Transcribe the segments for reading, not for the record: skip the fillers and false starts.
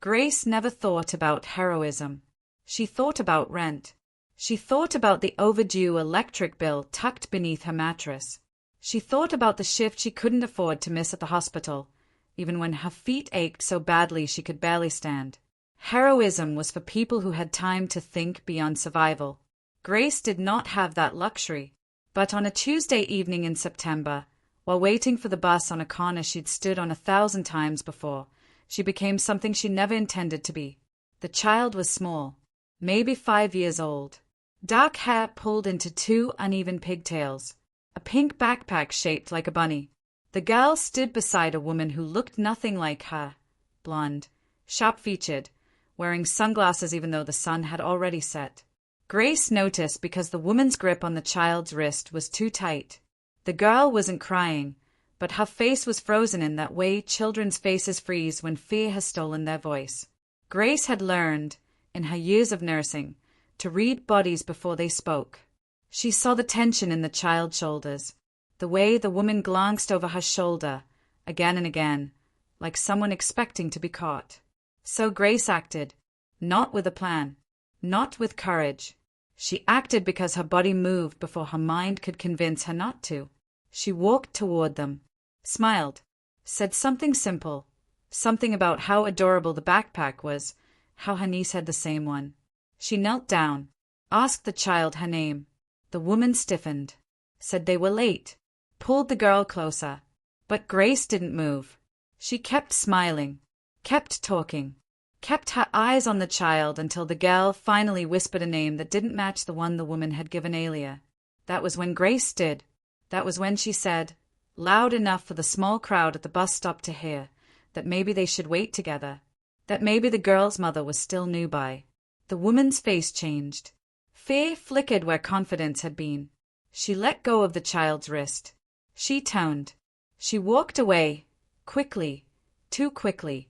Grace never thought about heroism. She thought about rent. She thought about the overdue electric bill tucked beneath her mattress. She thought about the shift she couldn't afford to miss at the hospital, even when her feet ached so badly she could barely stand. Heroism was for people who had time to think beyond survival. Grace did not have that luxury. But on a Tuesday evening in September, while waiting for the bus on a corner she'd stood on 1,000 times before, she became something she never intended to be. The child was small, maybe 5 years old. Dark hair pulled into 2 uneven pigtails, a pink backpack shaped like a bunny. The girl stood beside a woman who looked nothing like her, blonde, sharp-featured, wearing sunglasses even though the sun had already set. Grace noticed because the woman's grip on the child's wrist was too tight. The girl wasn't crying, but her face was frozen in that way children's faces freeze when fear has stolen their voice. Grace had learned, in her years of nursing, to read bodies before they spoke. She saw the tension in the child's shoulders, the way the woman glanced over her shoulder, again and again, like someone expecting to be caught. So Grace acted, not with a plan, not with courage. She acted because her body moved before her mind could convince her not to. She walked toward them, smiled, said something simple, something about how adorable the backpack was, how her niece had the same one. She knelt down, asked the child her name. The woman stiffened, said they were late, pulled the girl closer. But Grace didn't move. She kept smiling, kept talking, kept her eyes on the child until the girl finally whispered a name that didn't match the one the woman had given Alia. That was when Grace did. That was when she said, loud enough for the small crowd at the bus stop to hear, that maybe they should wait together, that maybe the girl's mother was still nearby. The woman's face changed. Fear flickered where confidence had been. She let go of the child's wrist. She turned. She walked away, quickly, too quickly,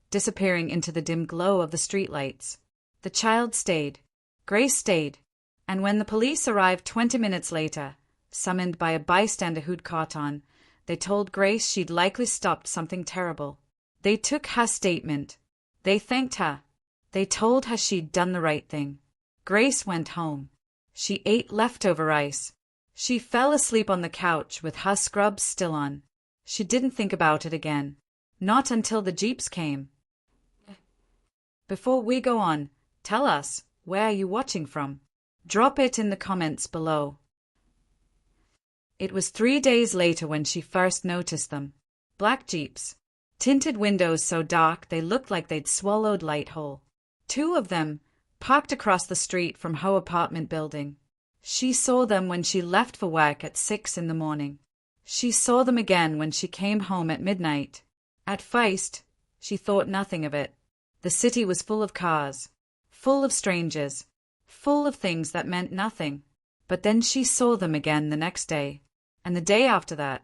disappearing into the dim glow of the streetlights. The child stayed. Grace stayed. And when the police arrived 20 minutes later, summoned by a bystander who'd caught on, they told Grace she'd likely stopped something terrible. They took her statement. They thanked her. They told her she'd done the right thing. Grace went home. She ate leftover rice. She fell asleep on the couch with her scrubs still on. She didn't think about it again. Not until the Jeeps came. Before we go on, tell us, where are you watching from? Drop it in the comments below. It was 3 days later when she first noticed them. Black Jeeps. Tinted windows so dark they looked like they'd swallowed light whole. 2 of them, parked across the street from her apartment building. She saw them when she left for work at 6 in the morning. She saw them again when she came home at midnight. At first, she thought nothing of it. The city was full of cars, full of strangers, full of things that meant nothing. But then she saw them again the next day, and the day after that.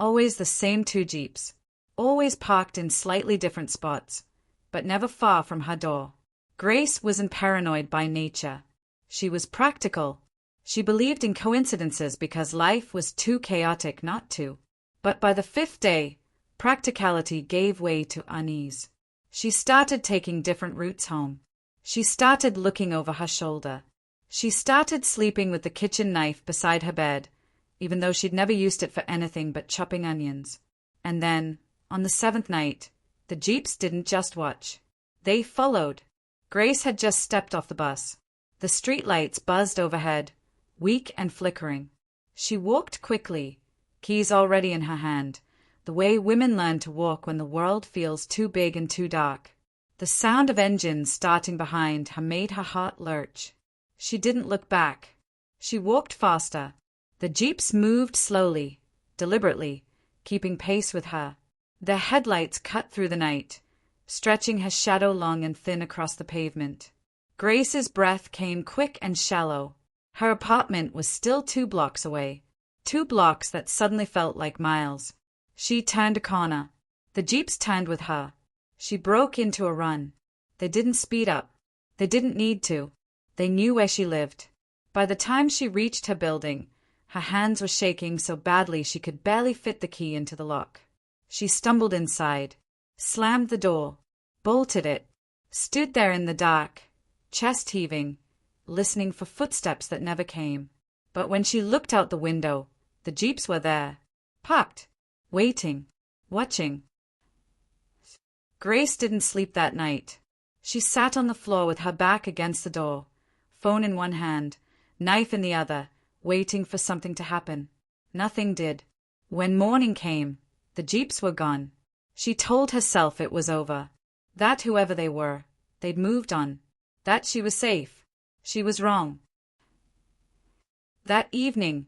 Always the same 2 Jeeps, always parked in slightly different spots, but never far from her door. Grace wasn't paranoid by nature. She was practical. She believed in coincidences because life was too chaotic not to. But by the 5th day, practicality gave way to unease. She started taking different routes home. She started looking over her shoulder. She started sleeping with the kitchen knife beside her bed, even though she'd never used it for anything but chopping onions. And then, on the 7th night, the Jeeps didn't just watch. They followed. Grace had just stepped off the bus. The streetlights buzzed overhead, weak and flickering. She walked quickly, keys already in her hand, the way women learn to walk when the world feels too big and too dark. The sound of engines starting behind her made her heart lurch. She didn't look back. She walked faster. The Jeeps moved slowly, deliberately, keeping pace with her. Their headlights cut through the night, stretching her shadow long and thin across the pavement. Grace's breath came quick and shallow. Her apartment was still 2 blocks away. 2 blocks that suddenly felt like miles. She turned a corner. The Jeeps turned with her. She broke into a run. They didn't speed up. They didn't need to. They knew where she lived. By the time she reached her building, her hands were shaking so badly she could barely fit the key into the lock. She stumbled inside, slammed the door, bolted it, stood there in the dark, chest heaving, listening for footsteps that never came. But when she looked out the window, the jeeps were there, parked, waiting, watching. Grace didn't sleep that night. She sat on the floor with her back against the door, phone in one hand, knife in the other, waiting for something to happen. Nothing did. When morning came, the jeeps were gone. She told herself it was over. That whoever they were, they'd moved on. That she was safe. She was wrong. That evening,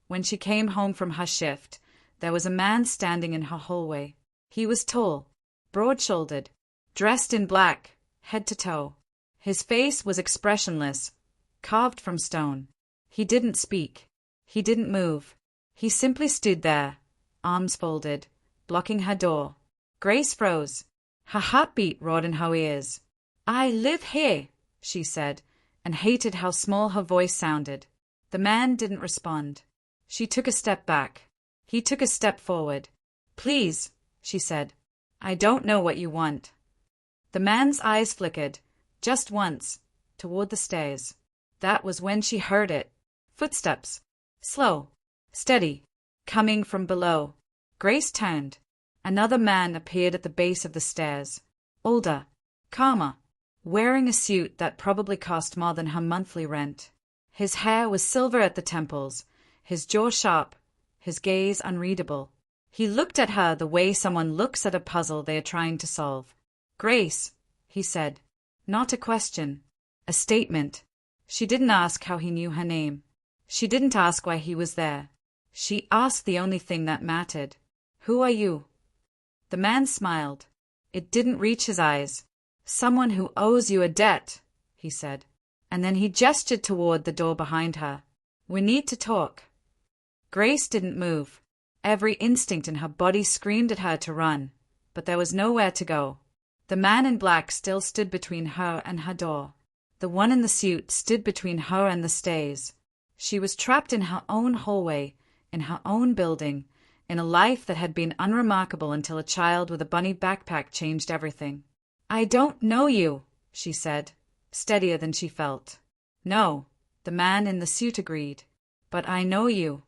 when she came home from her shift, there was a man standing in her hallway. He was tall, broad-shouldered, dressed in black, head to toe. His face was expressionless, carved from stone. He didn't speak. He didn't move. He simply stood there, arms folded, blocking her door. Grace froze. Her heartbeat roared in her ears. "I live here," she said, and hated how small her voice sounded. The man didn't respond. She took a step back. He took a step forward. "Please," she said. "I don't know what you want." The man's eyes flickered, just once, toward the stairs. That was when she heard it. Footsteps. Slow, steady, coming from below. Grace turned. Another man appeared at the base of the stairs. Older, calmer, wearing a suit that probably cost more than her monthly rent. His hair was silver at the temples, his jaw sharp, his gaze unreadable. He looked at her the way someone looks at a puzzle they are trying to solve. "Grace," he said. Not a question. A statement. She didn't ask how he knew her name. She didn't ask why he was there. She asked the only thing that mattered. "Who are you?" The man smiled. It didn't reach his eyes. "Someone who owes you a debt," he said. And then he gestured toward the door behind her. "We need to talk." Grace didn't move. Every instinct in her body screamed at her to run, but there was nowhere to go. The man in black still stood between her and her door. The one in the suit stood between her and the stairs. She was trapped in her own hallway, in her own building, in a life that had been unremarkable until a child with a bunny backpack changed everything. "I don't know you," she said, steadier than she felt. "No," the man in the suit agreed. "But I know you."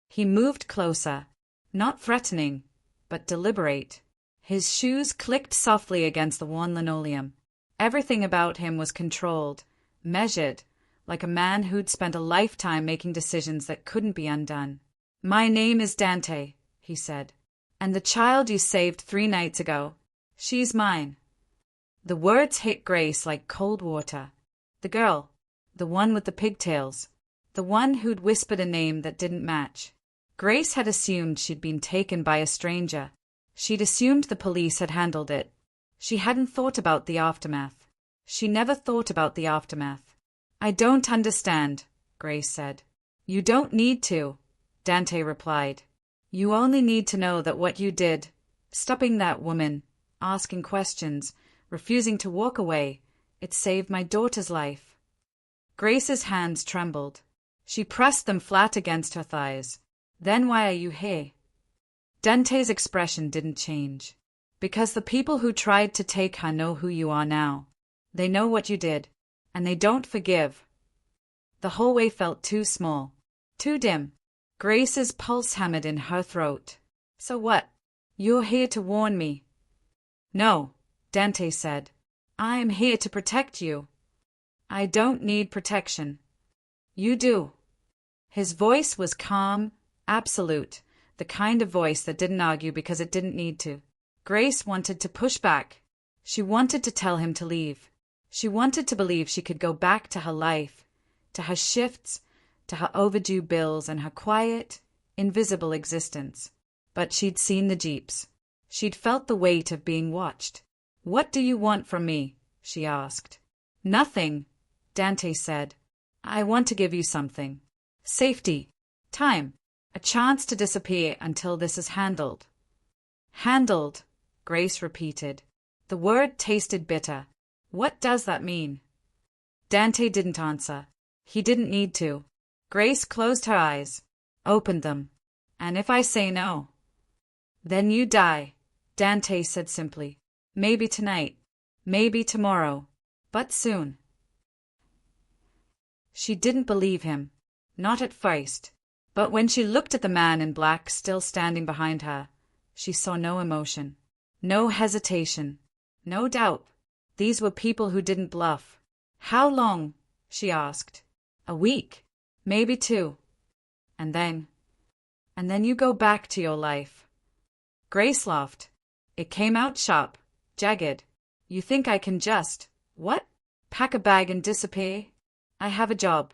He moved closer, not threatening, but deliberate. His shoes clicked softly against the worn linoleum. Everything about him was controlled, measured, like a man who'd spent a lifetime making decisions that couldn't be undone. "My name is Dante," he said. "And the child you saved 3 nights ago, she's mine." The words hit Grace like cold water. The girl, the one with the pigtails, the one who'd whispered a name that didn't match. Grace had assumed she'd been taken by a stranger. She'd assumed the police had handled it. She hadn't thought about the aftermath. She never thought about the aftermath. "I don't understand," Grace said. "You don't need to," Dante replied. "You only need to know that what you did, stopping that woman, asking questions, refusing to walk away, it saved my daughter's life." Grace's hands trembled. She pressed them flat against her thighs. "Then why are you here?" Dante's expression didn't change. "Because the people who tried to take her know who you are now. They know what you did, and they don't forgive." The hallway felt too small, too dim. Grace's pulse hammered in her throat. "So what? You're here to warn me." "No," Dante said. "I'm here to protect you." "I don't need protection." "You do." His voice was calm, absolute, the kind of voice that didn't argue because it didn't need to. Grace wanted to push back. She wanted to tell him to leave. She wanted to believe she could go back to her life, to her shifts, to her overdue bills and her quiet, invisible existence. But she'd seen the jeeps. She'd felt the weight of being watched. "What do you want from me?" she asked. "Nothing," Dante said. "I want to give you something. Safety. Time. A chance to disappear until this is handled." "Handled," Grace repeated. The word tasted bitter. "What does that mean?" Dante didn't answer. He didn't need to. Grace closed her eyes, opened them. "And if I say no?" "Then you die," Dante said simply. "Maybe tonight. Maybe tomorrow. But soon. She didn't believe him. Not at first. But when she looked at the man in black still standing behind her, she saw no emotion. No hesitation. No doubt. These were people who didn't bluff. How long? She asked. A week. Maybe 2. And then you go back to your life. Grace laughed. It came out sharp, jagged. You think I can just, what? Pack a bag and disappear? I have a job.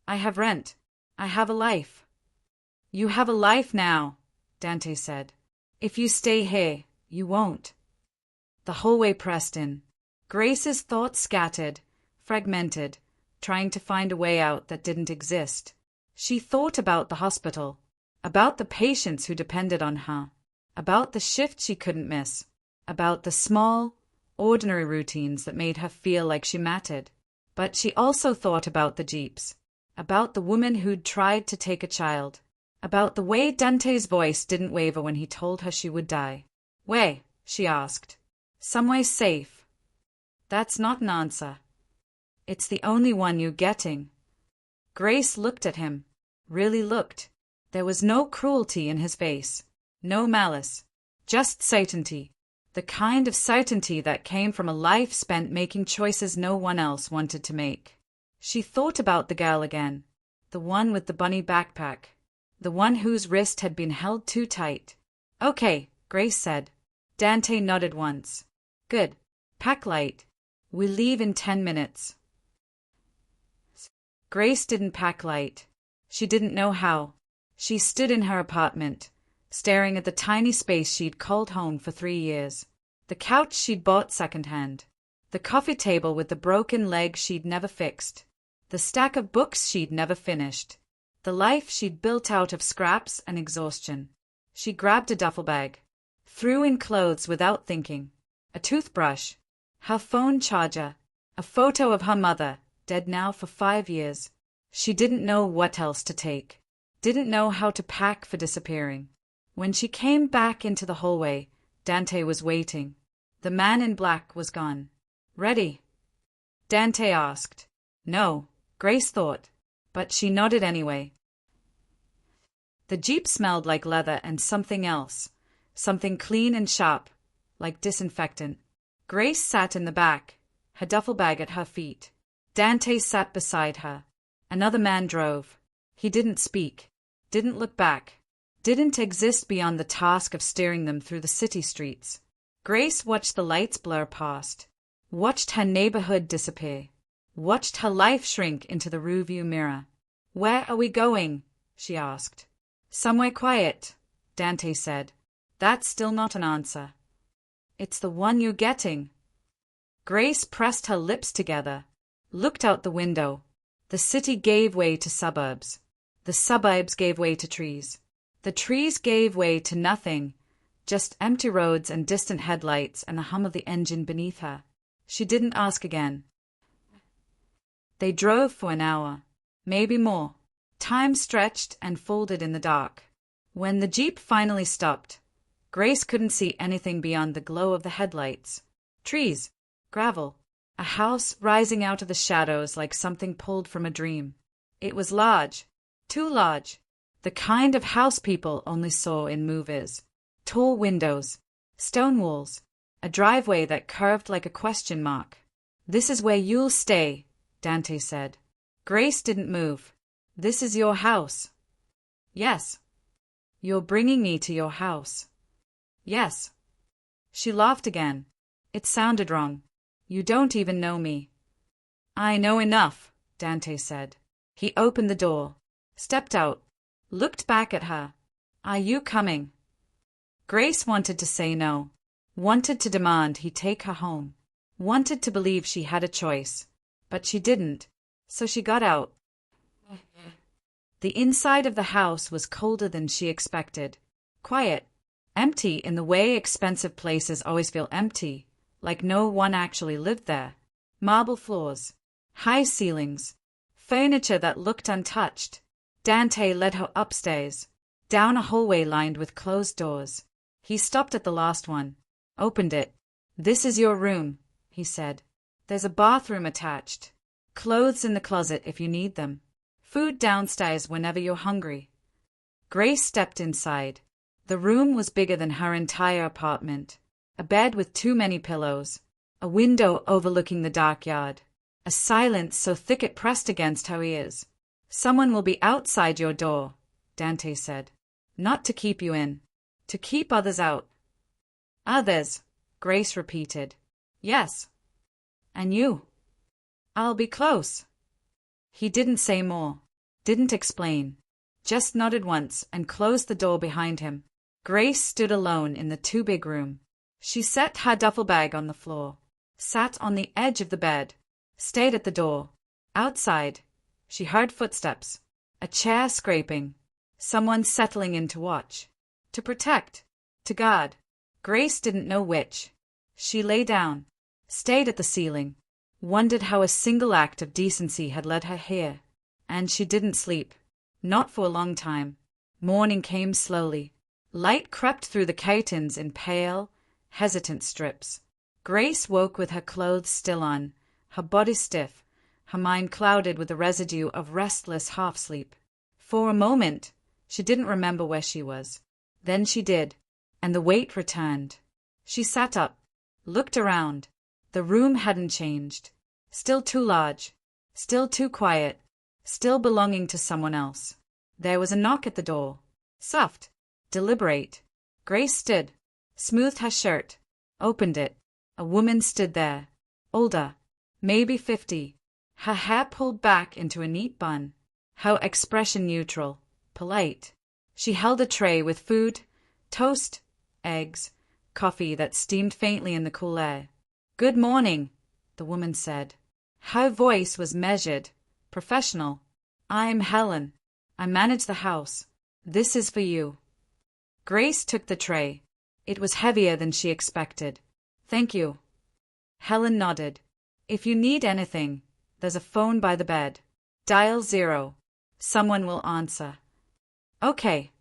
I have rent. I have a life. You have a life now, Dante said. If you stay here, you won't. The hallway pressed in. Grace's thoughts scattered, fragmented, trying to find a way out that didn't exist. She thought about the hospital, about the patients who depended on her, about the shift she couldn't miss, about the small, ordinary routines that made her feel like she mattered. But she also thought about the jeeps, about the woman who'd tried to take a child, about the way Dante's voice didn't waver when he told her she would die. Where? She asked. Somewhere safe. That's not an answer. It's the only one you're getting. Grace looked at him. Really looked. There was no cruelty in his face. No malice. Just certainty. The kind of certainty that came from a life spent making choices no one else wanted to make. She thought about the girl again. The one with the bunny backpack. The one whose wrist had been held too tight. Okay, Grace said. Dante nodded once. Good. Pack light. We leave in 10 minutes. Grace didn't pack light. She didn't know how. She stood in her apartment, staring at the tiny space she'd called home for 3 years. The couch she'd bought secondhand. The coffee table with the broken leg she'd never fixed. The stack of books she'd never finished. The life she'd built out of scraps and exhaustion. She grabbed a duffel bag. Threw in clothes without thinking. A toothbrush. Her phone charger. A photo of her mother, dead now for 5 years. She didn't know what else to take. Didn't know how to pack for disappearing. When she came back into the hallway, Dante was waiting. The man in black was gone. Ready? Dante asked. No, Grace thought, but she nodded anyway. The jeep smelled like leather and something else, something clean and sharp, like disinfectant. Grace sat in the back, her duffel bag at her feet. Dante sat beside her. Another man drove. He didn't speak, didn't look back, didn't exist beyond the task of steering them through the city streets. Grace watched the lights blur past, watched her neighborhood disappear, watched her life shrink into the rearview mirror. Where are we going? She asked. Somewhere quiet, Dante said. That's still not an answer. It's the one you're getting. Grace pressed her lips together, looked out the window. The city gave way to suburbs. The suburbs gave way to trees. The trees gave way to nothing, just empty roads and distant headlights and the hum of the engine beneath her. She didn't ask again. They drove for an hour, maybe more. Time stretched and folded in the dark. When the jeep finally stopped, Grace couldn't see anything beyond the glow of the headlights. Trees, gravel, a house rising out of the shadows like something pulled from a dream. It was large, too large, the kind of house people only saw in movies. Tall windows, stone walls, a driveway that curved like a question mark. This is where you'll stay, Dante said. Grace didn't move. This is your house. Yes. You're bringing me to your house. Yes. She laughed again. It sounded wrong. You don't even know me. I know enough, Dante said. He opened the door, stepped out, looked back at her. Are you coming? Grace wanted to say no, wanted to demand he take her home, wanted to believe she had a choice, but she didn't, so she got out. The inside of the house was colder than she expected. Quiet, empty in the way expensive places always feel empty, like no one actually lived there. Marble floors, high ceilings, furniture that looked untouched. Dante led her upstairs, down a hallway lined with closed doors. He stopped at the last one, opened it. This is your room, he said. There's a bathroom attached. Clothes in the closet if you need them. Food downstairs whenever you're hungry. Grace stepped inside. The room was bigger than her entire apartment. A bed with too many pillows. A window overlooking the dark yard. A silence so thick it pressed against her ears. Someone will be outside your door, Dante said. Not to keep you in. To keep others out. Others, Grace repeated. Yes. And you? I'll be close. He didn't say more. Didn't explain. Just nodded once and closed the door behind him. Grace stood alone in the too big room. She set her duffel bag on the floor. Sat on the edge of the bed. Stayed at the door. Outside, she heard footsteps. A chair scraping. Someone settling in to watch. To protect. To guard. Grace didn't know which. She lay down. Stayed at the ceiling. Wondered how a single act of decency had led her here. And she didn't sleep. Not for a long time. Morning came slowly. Light crept through the curtains in pale, hesitant strips. Grace woke with her clothes still on, her body stiff, her mind clouded with the residue of restless half-sleep. For a moment, she didn't remember where she was. Then she did, and the weight returned. She sat up, looked around. The room hadn't changed. Still too large, still too quiet, still belonging to someone else. There was a knock at the door. Soft, deliberate. Grace stood, smoothed her shirt, opened it. A woman stood there, older, maybe 50, her hair pulled back into a neat bun, her expression neutral, polite. She held a tray with food, toast, eggs, coffee that steamed faintly in the cool air. "Good morning," the woman said. Her voice was measured, professional. "I'm Helen. I manage the house. This is for you." Grace took the tray. It was heavier than she expected. "Thank you." Helen nodded. "If you need anything, there's a phone by the bed. Dial 0. Someone will answer." "Okay."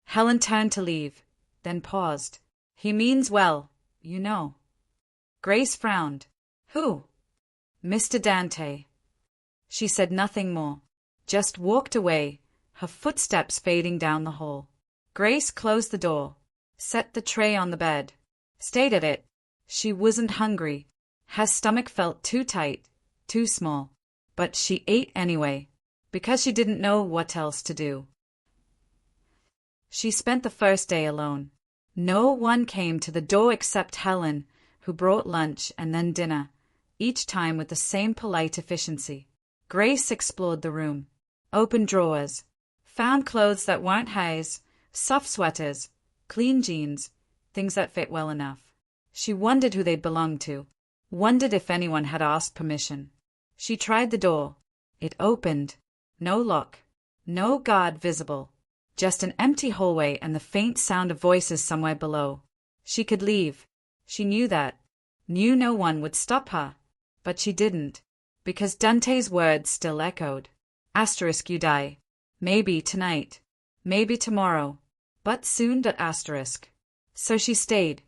Helen turned to leave, then paused. "He means well, you know." Grace frowned. "Who?" "Mr. Dante." She said nothing more, just walked away, her footsteps fading down the hall. Grace closed the door, set the tray on the bed, stayed at it. She wasn't hungry. Her stomach felt too tight, too small. But she ate anyway, because she didn't know what else to do. She spent the first day alone. No one came to the door except Helen, who brought lunch and then dinner, each time with the same polite efficiency. Grace explored the room, opened drawers, found clothes that weren't hers, soft sweaters, clean jeans, things that fit well enough. She wondered who they'd belonged to, wondered if anyone had asked permission. She tried the door. It opened. No lock, no guard visible, just an empty hallway and the faint sound of voices somewhere below. She could leave. She knew that. Knew no one would stop her. But she didn't, because Dante's words still echoed. Asterisk, you die. Maybe tonight. Maybe tomorrow. But soon. Asterisk. So she stayed.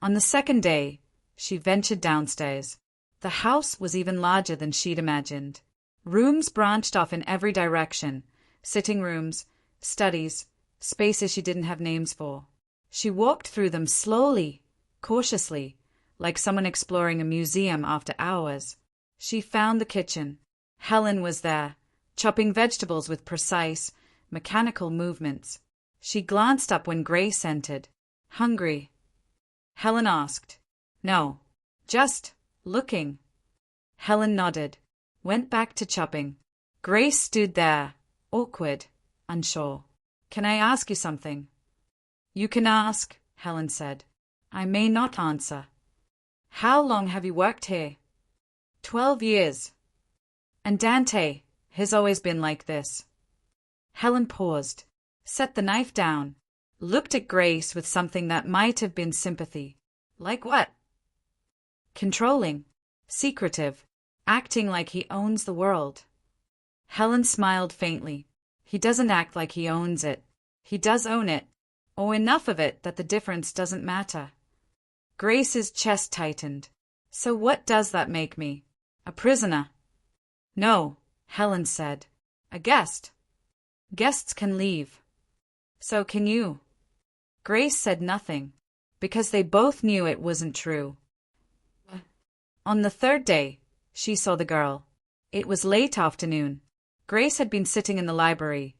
On the second day, she ventured downstairs. The house was even larger than she'd imagined. Rooms branched off in every direction. Sitting rooms, studies, spaces she didn't have names for. She walked through them slowly, cautiously, like someone exploring a museum after hours. She found the kitchen. Helen was there, chopping vegetables with precise, mechanical movements. She glanced up when Grace entered. "Hungry?" Helen asked. "No, just looking." Helen nodded, went back to chopping. Grace stood there, awkward, unsure. "Can I ask you something?" "You can ask," Helen said. "I may not answer." "How long have you worked here?" 12 years. "And Dante has always been like this?" Helen paused, set the knife down, looked at Grace with something that might have been sympathy. "Like what?" "Controlling, secretive, acting like he owns the world." Helen smiled faintly. "He doesn't act like he owns it. He does own it, or enough of it that the difference doesn't matter." Grace's chest tightened. So what does that make me? A prisoner? No, Helen said. A guest. Guests can leave. So can you. Grace said nothing, because they both knew it wasn't true. On the third day, she saw the girl. It was late afternoon. Grace had been sitting in the library,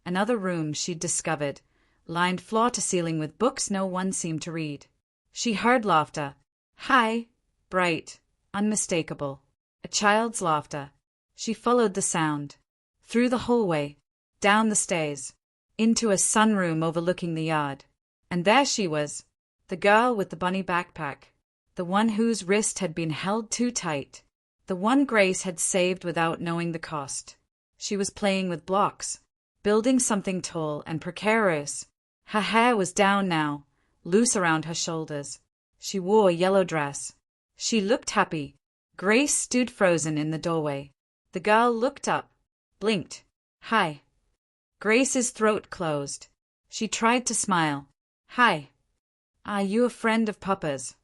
another room she'd discovered, lined floor to ceiling with books no one seemed to read. She heard laughter. High, bright, unmistakable. A child's laughter. She followed the sound. Through the hallway, down the stairs, into a sunroom overlooking the yard. And there she was, the girl with the bunny backpack, the one whose wrist had been held too tight, the one Grace had saved without knowing the cost. She was playing with blocks, building something tall and precarious. Her hair was down now, loose around her shoulders. She wore a yellow dress. She looked happy. Grace stood frozen in the doorway. The girl looked up, blinked. Hi. Grace's throat closed. She tried to smile. Hi. Are you a friend of Papa's?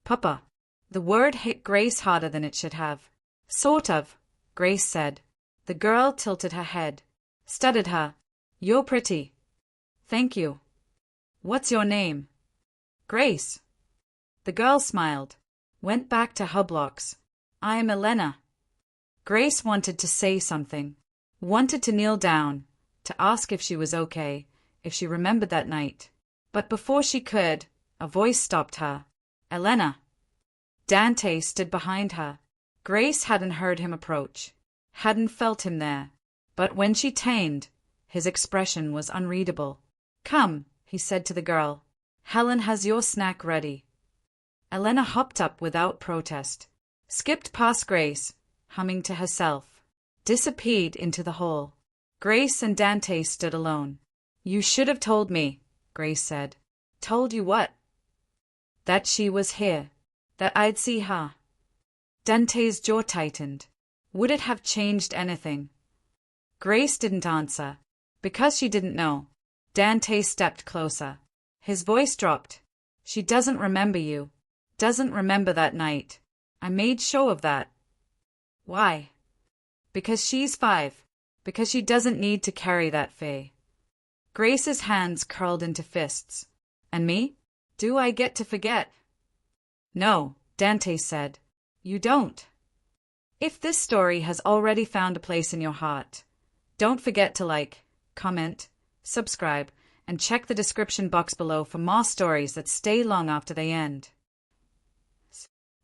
Papa. The word hit Grace harder than it should have. Sort of, Grace said. The girl tilted her head, studied her. You're pretty. Thank you. What's your name? Grace. The girl smiled, went back to her blocks. I'm Elena. Grace wanted to say something, wanted to kneel down, to ask if she was okay, if she remembered that night. But before she could, a voice stopped her. Elena. Dante stood behind her. Grace hadn't heard him approach, hadn't felt him there. But when she turned, his expression was unreadable. Come, he said to the girl. Helen has your snack ready. Elena hopped up without protest, skipped past Grace, humming to herself, disappeared into the hall. Grace and Dante stood alone. You should have told me, Grace said. Told you what? That she was here, that I'd see her. Dante's jaw tightened. Would it have changed anything? Grace didn't answer, because she didn't know. Dante stepped closer. His voice dropped. She doesn't remember you. Doesn't remember that night. I made sure of that. Why? Because she's 5. Because she doesn't need to carry that fear. Grace's hands curled into fists. And me? Do I get to forget? No, Dante said. You don't. If this story has already found a place in your heart, don't forget to like, comment, subscribe, and check the description box below for more stories that stay long after they end.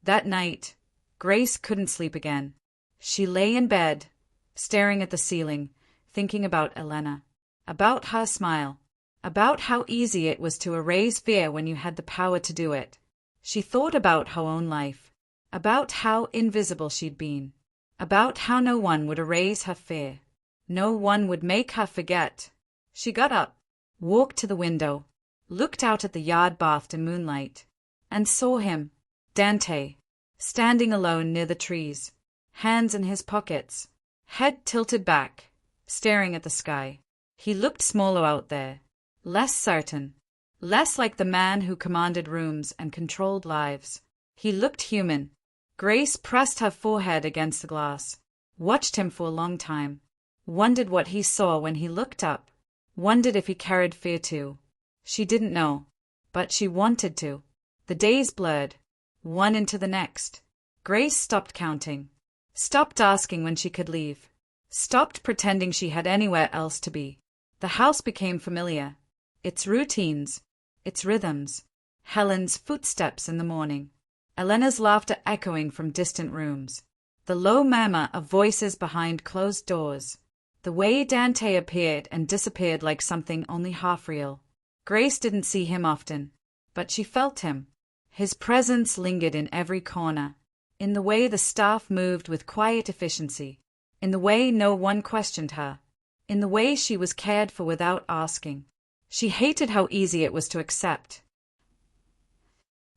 That night, Grace couldn't sleep again. She lay in bed, staring at the ceiling, thinking about Elena, about her smile, about how easy it was to erase fear when you had the power to do it. She thought about her own life, about how invisible she'd been, about how no one would erase her fear. No one would make her forget. She got up, walked to the window, looked out at the yard bathed in moonlight, and saw him, Dante, standing alone near the trees, hands in his pockets, head tilted back, staring at the sky. He looked smaller out there, less certain, less like the man who commanded rooms and controlled lives. He looked human. Grace pressed her forehead against the glass, watched him for a long time, wondered what he saw when he looked up, wondered if he carried fear too. She didn't know, but she wanted to. The days blurred, one into the next. Grace stopped counting, stopped asking when she could leave, stopped pretending she had anywhere else to be. The house became familiar, its routines, its rhythms, Helen's footsteps in the morning, Elena's laughter echoing from distant rooms, the low murmur of voices behind closed doors, the way Dante appeared and disappeared like something only half real. Grace didn't see him often, but she felt him. His presence lingered in every corner, in the way the staff moved with quiet efficiency, in the way no one questioned her, in the way she was cared for without asking. She hated how easy it was to accept.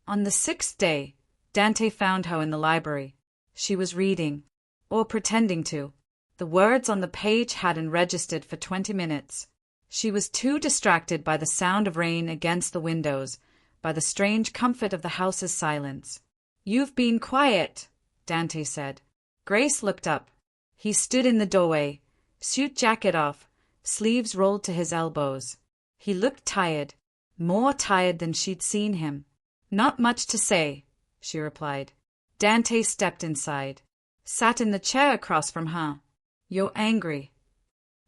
On the 6th day, Dante found her in the library. She was reading, or pretending to. The words on the page hadn't registered for 20 minutes. She was too distracted by the sound of rain against the windows, by the strange comfort of the house's silence. "You've been quiet," Dante said. Grace looked up. He stood in the doorway, suit jacket off, sleeves rolled to his elbows. He looked tired, more tired than she'd seen him. "Not much to say," she replied. Dante stepped inside, sat in the chair across from her. "You're angry."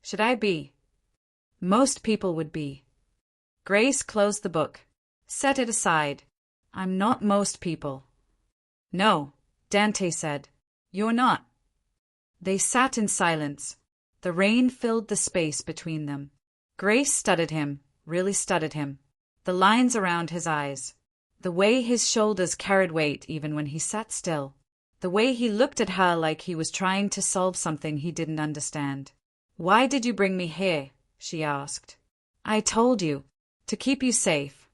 "Should I be?" "Most people would be." Grace closed the book, set it aside. "I'm not most people." "No," Dante said. "You're not." They sat in silence. The rain filled the space between them. Grace studied him, really studied him. The lines around his eyes. The way his shoulders carried weight even when he sat still. The way he looked at her like he was trying to solve something he didn't understand. "Why did you bring me here?" she asked. "I told you. To keep you safe."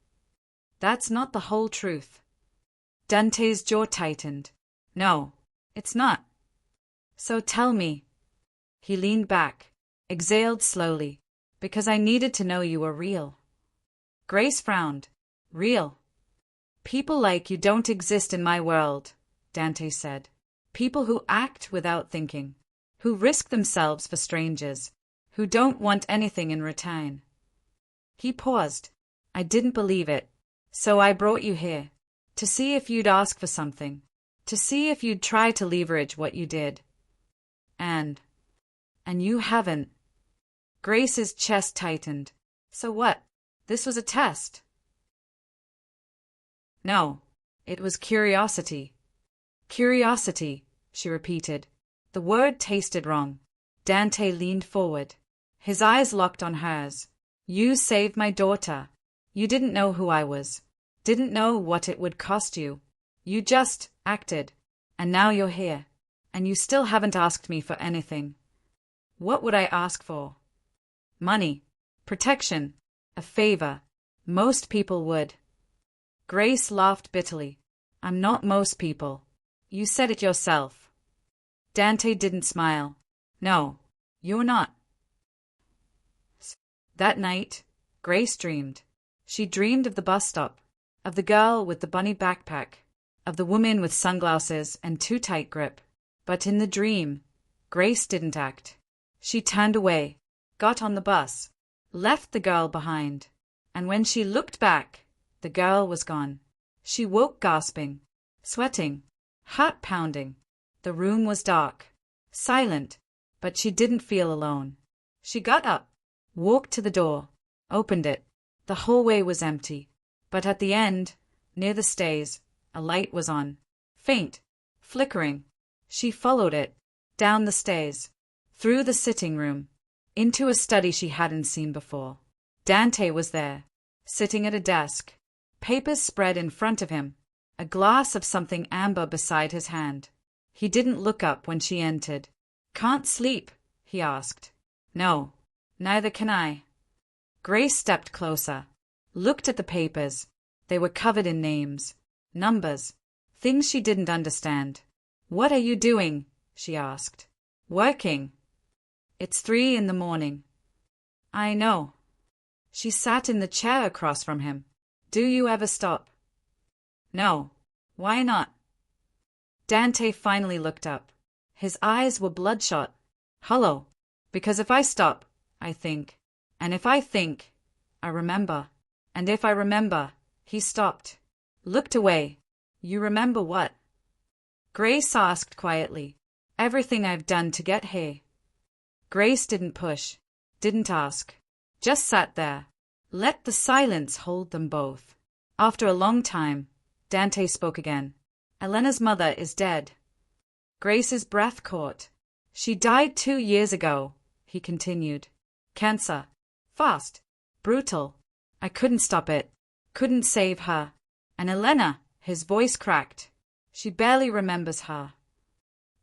"That's not the whole truth." Dante's jaw tightened. "No, it's not." "So tell me." He leaned back, exhaled slowly. "Because I needed to know you were real." Grace frowned. "Real?" "People like you don't exist in my world," Dante said. "People who act without thinking, who risk themselves for strangers, who don't want anything in return." He paused. "I didn't believe it, so I brought you here, to see if you'd ask for something, to see if you'd try to leverage what you did. And you haven't." Grace's chest tightened. "So what? This was a test?" "No, it was curiosity." "Curiosity," she repeated. The word tasted wrong. Dante leaned forward. His eyes locked on hers. "You saved my daughter. You didn't know who I was. Didn't know what it would cost you. You just acted. And now you're here. And you still haven't asked me for anything." "What would I ask for?" "Money. Protection. A favor. Most people would." Grace laughed bitterly. "I'm not most people. You said it yourself." Dante didn't smile. "No, you're not." That night, Grace dreamed. She dreamed of the bus stop, of the girl with the bunny backpack, of the woman with sunglasses and too tight grip. But in the dream, Grace didn't act. She turned away, got on the bus, left the girl behind. And when she looked back, the girl was gone. She woke gasping, sweating, heart pounding. The room was dark, silent, but she didn't feel alone. She got up, walked to the door, opened it. The hallway was empty, but at the end, near the stairs, a light was on, faint, flickering. She followed it, down the stairs, through the sitting room, into a study she hadn't seen before. Dante was there, sitting at a desk, papers spread in front of him, a glass of something amber beside his hand. He didn't look up when she entered. "Can't sleep?" he asked. "No, neither can I." Grace stepped closer, looked at the papers. They were covered in names, numbers, things she didn't understand. "What are you doing?" she asked. "Working." "It's 3 a.m. "I know." She sat in the chair across from him. "Do you ever stop?" "No. Why not?" Dante finally looked up. His eyes were bloodshot, hollow. "Because if I stop, I think. And if I think, I remember. And if I remember." He stopped, looked away. "You remember what?" Grace asked quietly. "Everything I've done to get here." Grace didn't push, didn't ask, just sat there. Let the silence hold them both. After a long time, Dante spoke again. "Elena's mother is dead." Grace's breath caught. "She died 2 years ago," he continued. "Cancer. Fast. Brutal. I couldn't stop it. Couldn't save her. And Elena," his voice cracked. "She barely remembers her."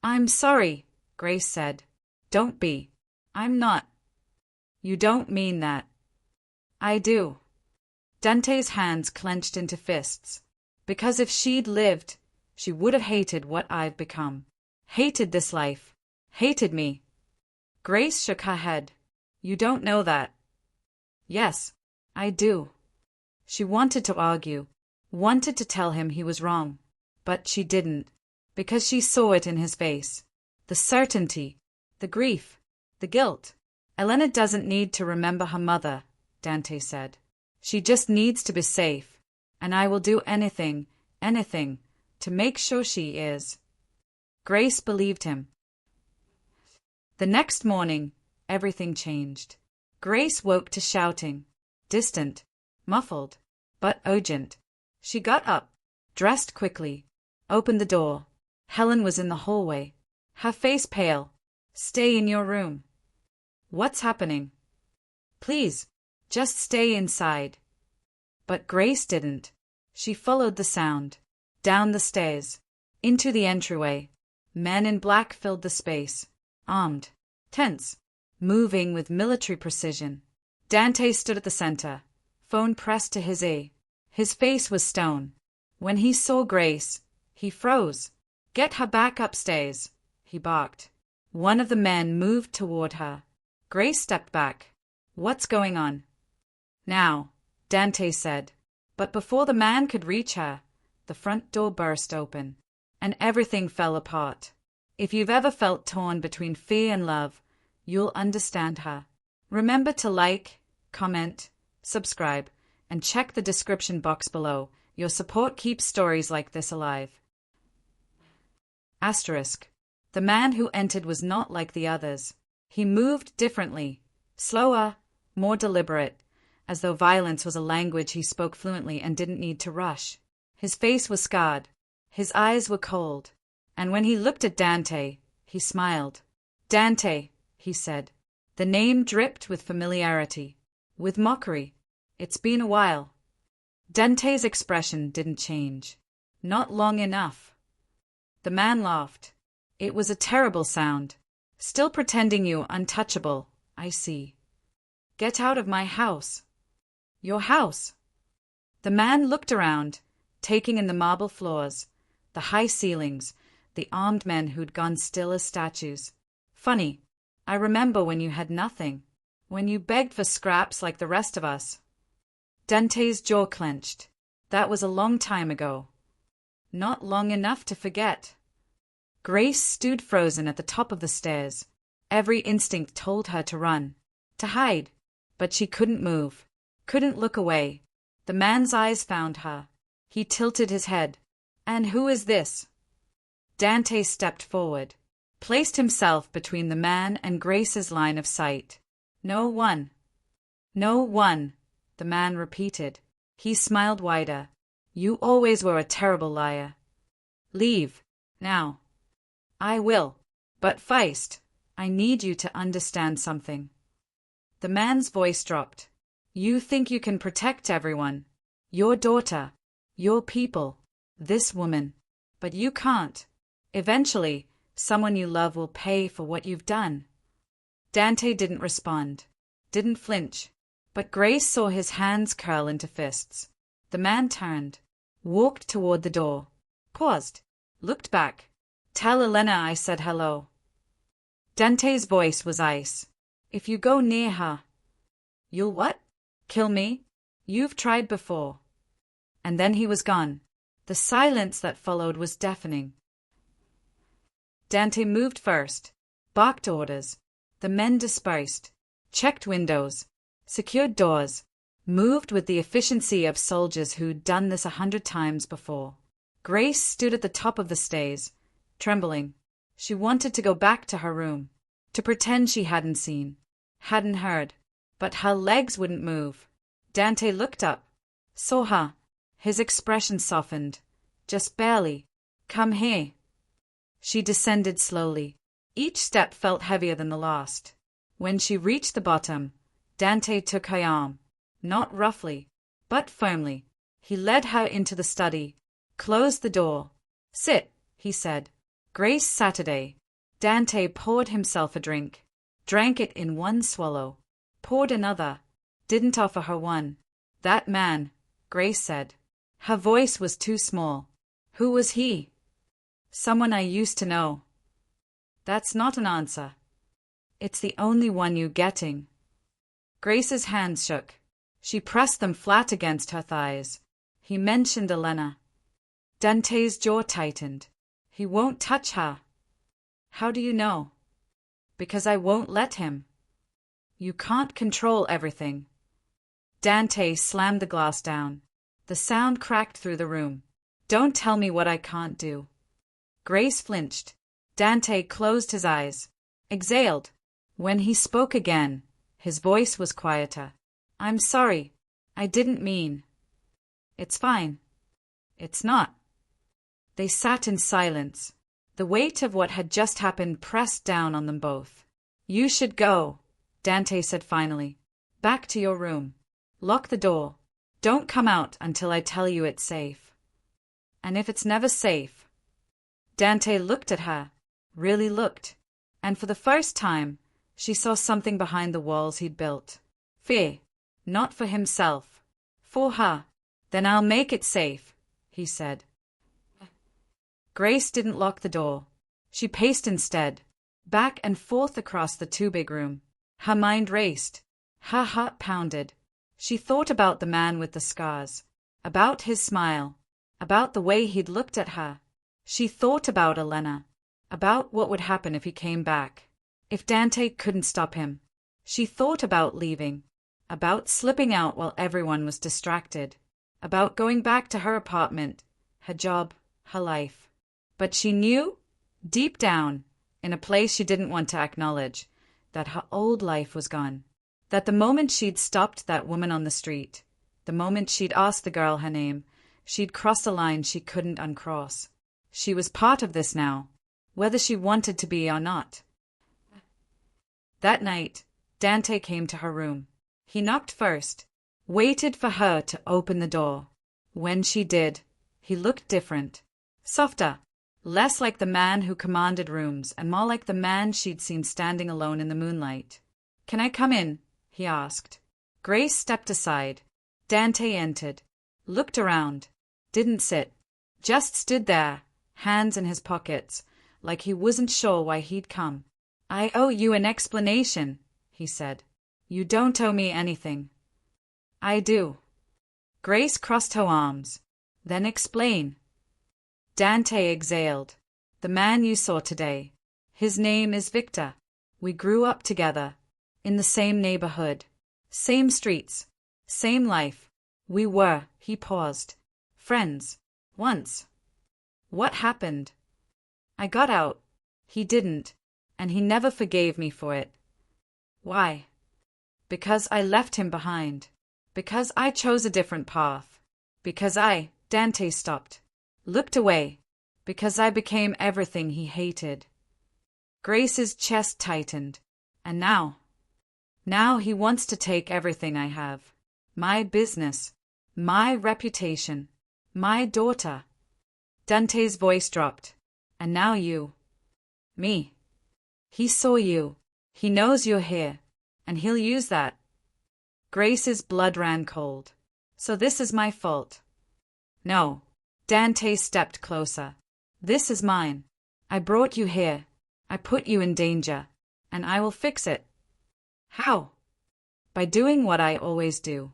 "I'm sorry," Grace said. "Don't be." "I'm not." "You don't mean that." "I do." Dante's hands clenched into fists. "Because if she'd lived, she would have hated what I've become. Hated this life. Hated me." Grace shook her head. "You don't know that." "Yes, I do." She wanted to argue, wanted to tell him he was wrong. But she didn't, because she saw it in his face. The certainty, the grief, the guilt. Elena doesn't need to remember her mother, Dante said. She just needs to be safe, and I will do anything, to make sure she is. Grace believed him. The next morning, everything changed. Grace woke to shouting, distant, muffled, but urgent. She got up, dressed quickly, opened the door. Helen was in the hallway, her face pale. Stay in your room. What's happening? Please, just stay inside. But Grace didn't. She followed the sound, down the stairs, into the entryway. Men in black filled the space, armed, tense, moving with military precision. Dante stood at the center, phone pressed to his ear. His face was stone. When he saw Grace, he froze. Get her back upstairs, he barked. One of the men moved toward her. Grace stepped back. What's going on? Now, Dante said. But before the man could reach her, the front door burst open, and everything fell apart. If you've ever felt torn between fear and love, you'll understand her. Remember to like, comment, subscribe, and check the description box below. Your support keeps stories like this alive. Asterisk. The man who entered was not like the others. He moved differently, slower, more deliberate, as though violence was a language he spoke fluently and didn't need to rush. His face was scarred, his eyes were cold, and when he looked at Dante, he smiled. Dante, he said. The name dripped with familiarity, with mockery. It's been a while. Dante's expression didn't change. Not long enough. The man laughed. It was a terrible sound. Still pretending you untouchable, I see. Get out of my house. Your house. The man looked around, taking in the marble floors, the high ceilings, the armed men who'd gone still as statues. Funny. I remember when you had nothing, when you begged for scraps like the rest of us. Dante's jaw clenched. That was a long time ago. Not long enough to forget. Grace stood frozen at the top of the stairs. Every instinct told her to run, to hide, but she couldn't move, couldn't look away. The man's eyes found her. He tilted his head. And who is this? Dante stepped forward, placed himself between the man and Grace's line of sight. No one. No one, the man repeated. He smiled wider. You always were a terrible liar. Leave, now. I will. But Feist, I need you to understand something. The man's voice dropped. You think you can protect everyone. Your daughter, your people, this woman. But you can't. Eventually, someone you love will pay for what you've done. Dante didn't respond, didn't flinch, but Grace saw his hands curl into fists. The man turned, walked toward the door, paused, looked back. Tell Elena I said hello. Dante's voice was ice. If you go near her. You'll what? Kill me? You've tried before. And then he was gone. The silence that followed was deafening. Dante moved first, barked orders. The men dispersed, checked windows, secured doors, moved with the efficiency of soldiers who'd done this 100 times before. Grace stood at the top of the stairs, trembling. She wanted to go back to her room, to pretend she hadn't seen, hadn't heard, but her legs wouldn't move. Dante looked up, saw her. His expression softened, just barely. Come here. She descended slowly. Each step felt heavier than the last. When she reached the bottom, Dante took her arm, not roughly, but firmly. He led her into the study, closed the door. Sit, he said. Grace Saturday. Dante poured himself a drink, drank it in one swallow, poured another, didn't offer her one. That man, Grace said. Her voice was too small. Who was he? Someone I used to know. That's not an answer. It's the only one you're getting. Grace's hands shook. She pressed them flat against her thighs. He mentioned Elena. Dante's jaw tightened. He won't touch her. How do you know? Because I won't let him. You can't control everything. Dante slammed the glass down. The sound cracked through the room. Don't tell me what I can't do. Grace flinched. Dante closed his eyes. Exhaled. When he spoke again, his voice was quieter. I'm sorry. I didn't mean. It's fine. It's not. They sat in silence. The weight of what had just happened pressed down on them both. You should go, Dante said finally. Back to your room. Lock the door. Don't come out until I tell you it's safe. And if it's never safe? Dante looked at her, really looked, and for the first time, she saw something behind the walls he'd built. Fear. Not for himself. For her. Then I'll make it safe, he said. Grace didn't lock the door. She paced instead, back and forth across the too-big room. Her mind raced. Her heart pounded. She thought about the man with the scars, about his smile, about the way he'd looked at her. She thought about Elena, about what would happen if he came back, if Dante couldn't stop him. She thought about leaving, about slipping out while everyone was distracted, about going back to her apartment, her job, her life. But she knew, deep down, in a place she didn't want to acknowledge, that her old life was gone. That the moment she'd stopped that woman on the street, the moment she'd asked the girl her name, she'd crossed a line she couldn't uncross. She was part of this now, whether she wanted to be or not. That night, Dante came to her room. He knocked first, waited for her to open the door. When she did, he looked different, softer, less like the man who commanded rooms and more like the man she'd seen standing alone in the moonlight. Can I come in? He asked. Grace stepped aside. Dante entered, looked around, didn't sit, just stood there, hands in his pockets, like he wasn't sure why he'd come. I owe you an explanation, he said. You don't owe me anything. I do. Grace crossed her arms. Then explain. Dante exhaled. The man you saw today. His name is Victor. We grew up together. In the same neighborhood. Same streets. Same life. We were, he paused, friends. Once. What happened? I got out. He didn't. And he never forgave me for it. Why? Because I left him behind. Because I chose a different path. Because Dante stopped. Looked away. Because I became everything he hated. Grace's chest tightened. And now he wants to take everything I have. My business. My reputation. My daughter. Dante's voice dropped. And now you. Me. He saw you. He knows you're here. And he'll use that. Grace's blood ran cold. So this is my fault. No. Dante stepped closer. This is mine. I brought you here. I put you in danger. And I will fix it. How? By doing what I always do.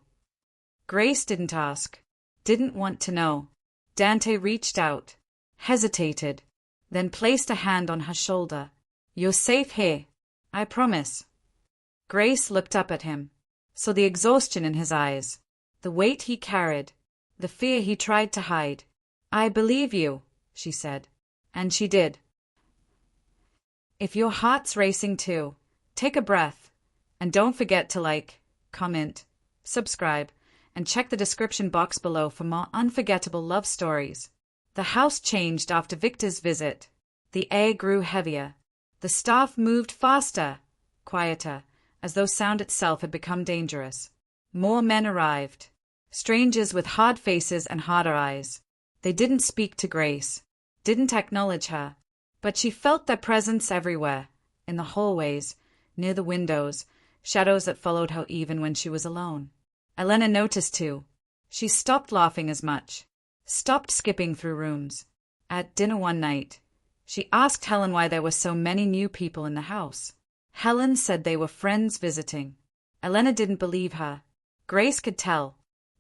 Grace didn't ask. Didn't want to know. Dante reached out. Hesitated. Then placed a hand on her shoulder. You're safe here. I promise. Grace looked up at him. Saw the exhaustion in his eyes. The weight he carried. The fear he tried to hide. I believe you, she said. And she did. If your heart's racing too, take a breath. And don't forget to like, comment, subscribe, and check the description box below for more unforgettable love stories. The house changed after Victor's visit. The air grew heavier. The staff moved faster, quieter, as though sound itself had become dangerous. More men arrived. Strangers with hard faces and harder eyes. They didn't speak to Grace, didn't acknowledge her, but she felt their presence everywhere, in the hallways, near the windows, shadows that followed her even when she was alone. Elena noticed too. She stopped laughing as much, stopped skipping through rooms. At dinner one night, she asked Helen why there were so many new people in the house. Helen said they were friends visiting. Elena didn't believe her. Grace could tell.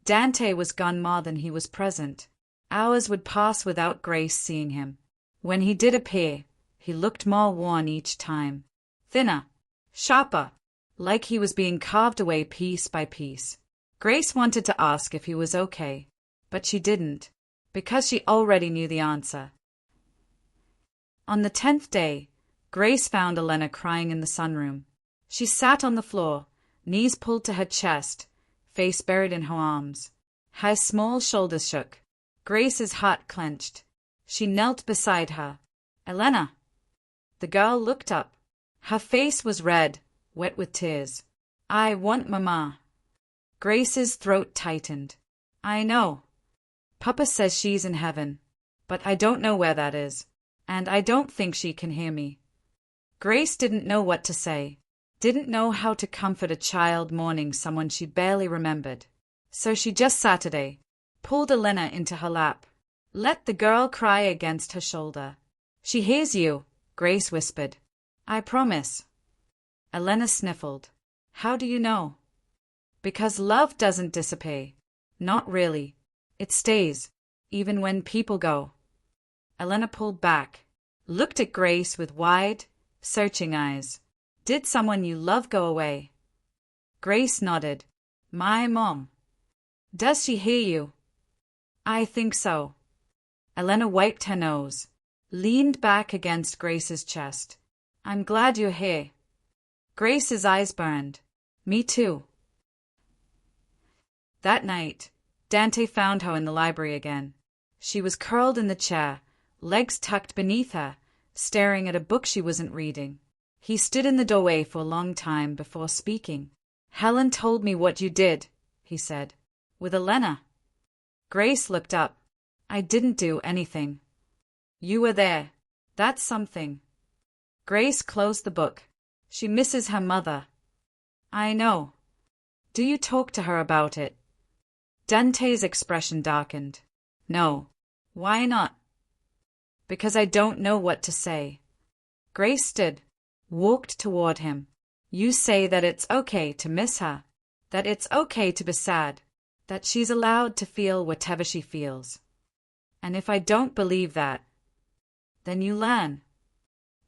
Dante was gone more than he was present. Hours would pass without Grace seeing him. When he did appear, he looked more worn each time. Thinner, sharper, like he was being carved away piece by piece. Grace wanted to ask if he was okay, but she didn't, because she already knew the answer. On the 10th day, Grace found Elena crying in the sunroom. She sat on the floor, knees pulled to her chest, face buried in her arms. Her small shoulders shook. Grace's heart clenched. She knelt beside her. "Elena!" The girl looked up. Her face was red, wet with tears. "I want Mama." Grace's throat tightened. "I know. Papa says she's in heaven, but I don't know where that is, and I don't think she can hear me." Grace didn't know what to say, didn't know how to comfort a child mourning someone she barely remembered. So she just sat there, pulled Elena into her lap, let the girl cry against her shoulder. "She hears you," Grace whispered. "I promise." Elena sniffled. "How do you know?" "Because love doesn't disappear. Not really. It stays, even when people go." Elena pulled back, looked at Grace with wide, searching eyes. "Did someone you love go away?" Grace nodded. "My mom." "Does she hear you?" "I think so." Elena wiped her nose, leaned back against Grace's chest. "I'm glad you're here." Grace's eyes burned. "Me too." That night, Dante found her in the library again. She was curled in the chair, legs tucked beneath her, staring at a book she wasn't reading. He stood in the doorway for a long time before speaking. "Helen told me what you did," he said. "With Elena." Grace looked up. "I didn't do anything." "You were there. That's something." Grace closed the book. She misses her mother. "I know. Do you talk to her about it?" Dante's expression darkened. "No." "Why not?" "Because I don't know what to say." Grace stood, walked toward him. "You say that it's okay to miss her, that it's okay to be sad, that she's allowed to feel whatever she feels. And if I don't believe that, then you learn."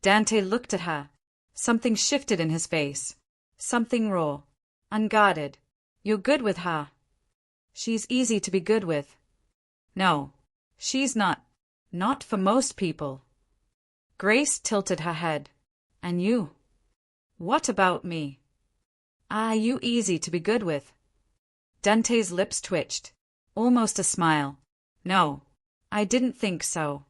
Dante looked at her. Something shifted in his face. Something raw, unguarded. "You're good with her." "She's easy to be good with." "No, she's not. Not for most people." Grace tilted her head. "And you? What about me? Are you easy to be good with?" Dante's lips twitched. Almost a smile. "No, I didn't think so."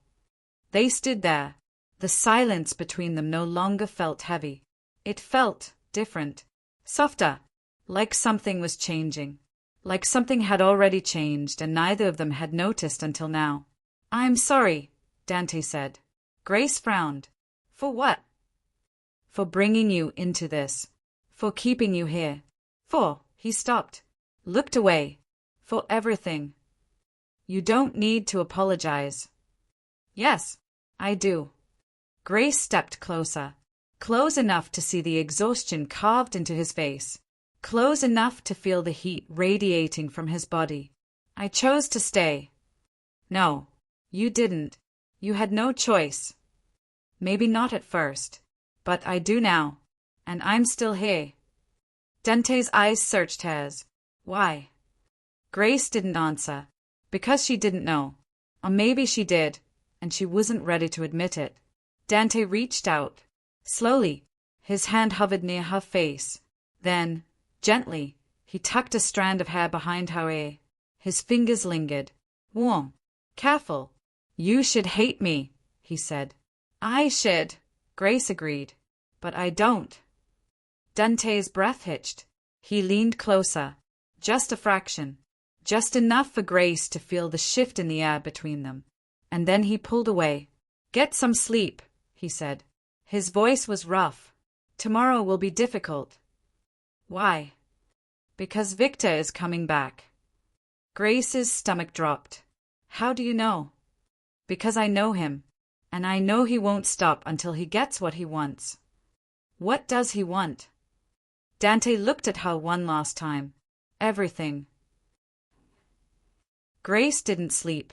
They stood there. The silence between them no longer felt heavy. It felt different, softer, like something was changing. Like something had already changed and neither of them had noticed until now. "I'm sorry," Dante said. Grace frowned. "For what?" "For bringing you into this. For keeping you here. For," he stopped, looked away. "For everything." "You don't need to apologize." "Yes, I do." Grace stepped closer, close enough to see the exhaustion carved into his face, close enough to feel the heat radiating from his body. "I chose to stay." "No, you didn't. You had no choice." "Maybe not at first, but I do now, and I'm still here." Dante's eyes searched hers. "Why?" Grace didn't answer, because she didn't know. Or maybe she did, and she wasn't ready to admit it. Dante reached out. Slowly, his hand hovered near her face. Then, gently, he tucked a strand of hair behind her ear. His fingers lingered. "Warm. Careful. You should hate me," he said. "I should," Grace agreed. "But I don't." Dante's breath hitched. He leaned closer. Just a fraction. Just enough for Grace to feel the shift in the air between them. And then he pulled away. "Get some sleep," he said. His voice was rough. "Tomorrow will be difficult." "Why?" "Because Victor is coming back." Grace's stomach dropped. "How do you know?" "Because I know him. And I know he won't stop until he gets what he wants." "What does he want?" Dante looked at her one last time. "Everything." Grace didn't sleep.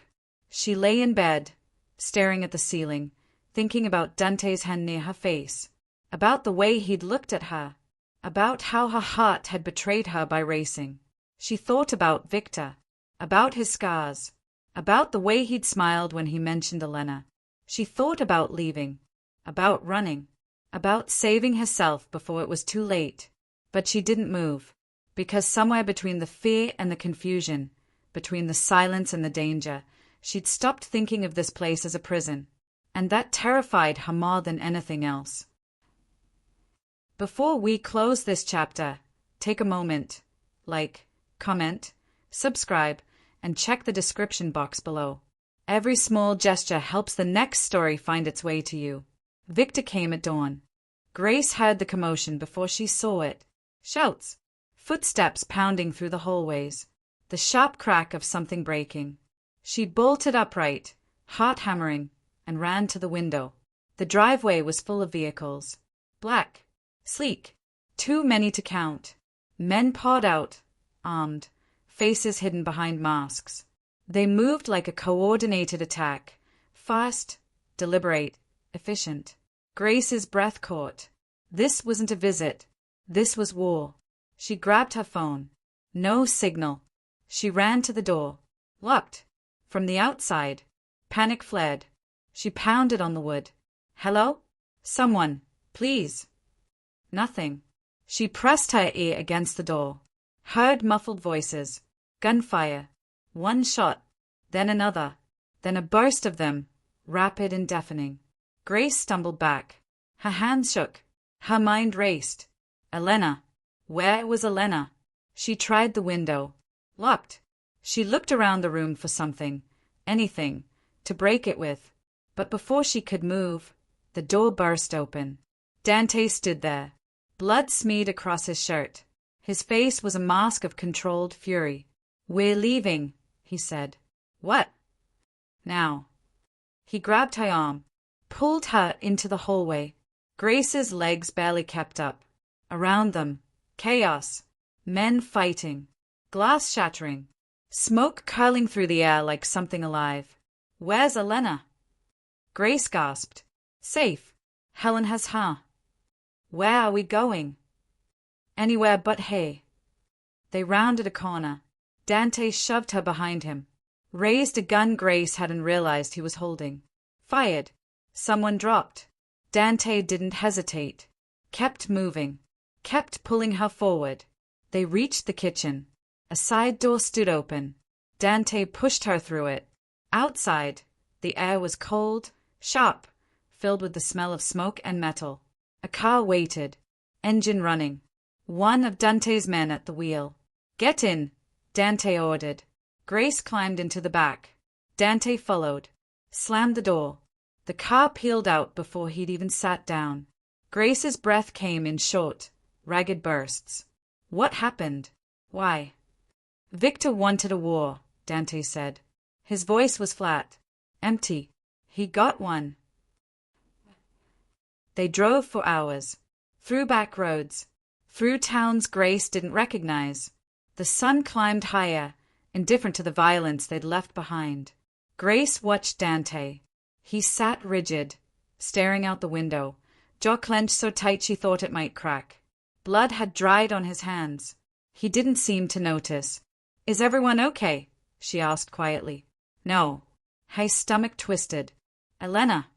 She lay in bed, staring at the ceiling, thinking about Dante's hand near her face, about the way he'd looked at her, about how her heart had betrayed her by racing. She thought about Victor, about his scars, about the way he'd smiled when he mentioned Elena. She thought about leaving, about running, about saving herself before it was too late. But she didn't move, because somewhere between the fear and the confusion, between the silence and the danger, she'd stopped thinking of this place as a prison, and that terrified her more than anything else. Before we close this chapter, take a moment, like, comment, subscribe, and check the description box below. Every small gesture helps the next story find its way to you. Victor came at dawn. Grace heard the commotion before she saw it. Shouts, footsteps pounding through the hallways, the sharp crack of something breaking. She bolted upright, heart hammering, and ran to the window. The driveway was full of vehicles. Black, sleek, too many to count. Men poured out, armed, faces hidden behind masks. They moved like a coordinated attack, fast, deliberate, efficient. Grace's breath caught. This wasn't a visit. This was war. She grabbed her phone. No signal. She ran to the door. Locked. From the outside. Panic fled. She pounded on the wood. Hello? Someone, please. Nothing. She pressed her ear against the door. Heard muffled voices. Gunfire. One shot. Then another. Then a burst of them, rapid and deafening. Grace stumbled back. Her hands shook. Her mind raced. Elena. Where was Elena? She tried the window. Locked. She looked around the room for something, anything, to break it with. But before she could move, the door burst open. Dante stood there, blood smeared across his shirt. His face was a mask of controlled fury. We're leaving, he said. What? Now. He grabbed her arm, pulled her into the hallway. Grace's legs barely kept up. Around them, chaos, men fighting, glass shattering, smoke curling through the air like something alive. Where's Elena? Grace gasped. Safe. Helen has her. Where are we going? Anywhere but here. They rounded a corner. Dante shoved her behind him, raised a gun Grace hadn't realized he was holding. Fired. Someone dropped. Dante didn't hesitate. Kept moving. Kept pulling her forward. They reached the kitchen. A side door stood open. Dante pushed her through it. Outside, the air was cold, sharp, filled with the smell of smoke and metal. A car waited, engine running. One of Dante's men at the wheel. Get in, Dante ordered. Grace climbed into the back. Dante followed. Slammed the door. The car peeled out before he'd even sat down. Grace's breath came in short, ragged bursts. What happened? Why? Victor wanted a war, Dante said. His voice was flat, empty. He got one. They drove for hours, through back roads, through towns Grace didn't recognize. The sun climbed higher, indifferent to the violence they'd left behind. Grace watched Dante. He sat rigid, staring out the window, jaw clenched so tight she thought it might crack. Blood had dried on his hands. He didn't seem to notice. Is everyone okay? She asked quietly. No. His stomach twisted. Elena.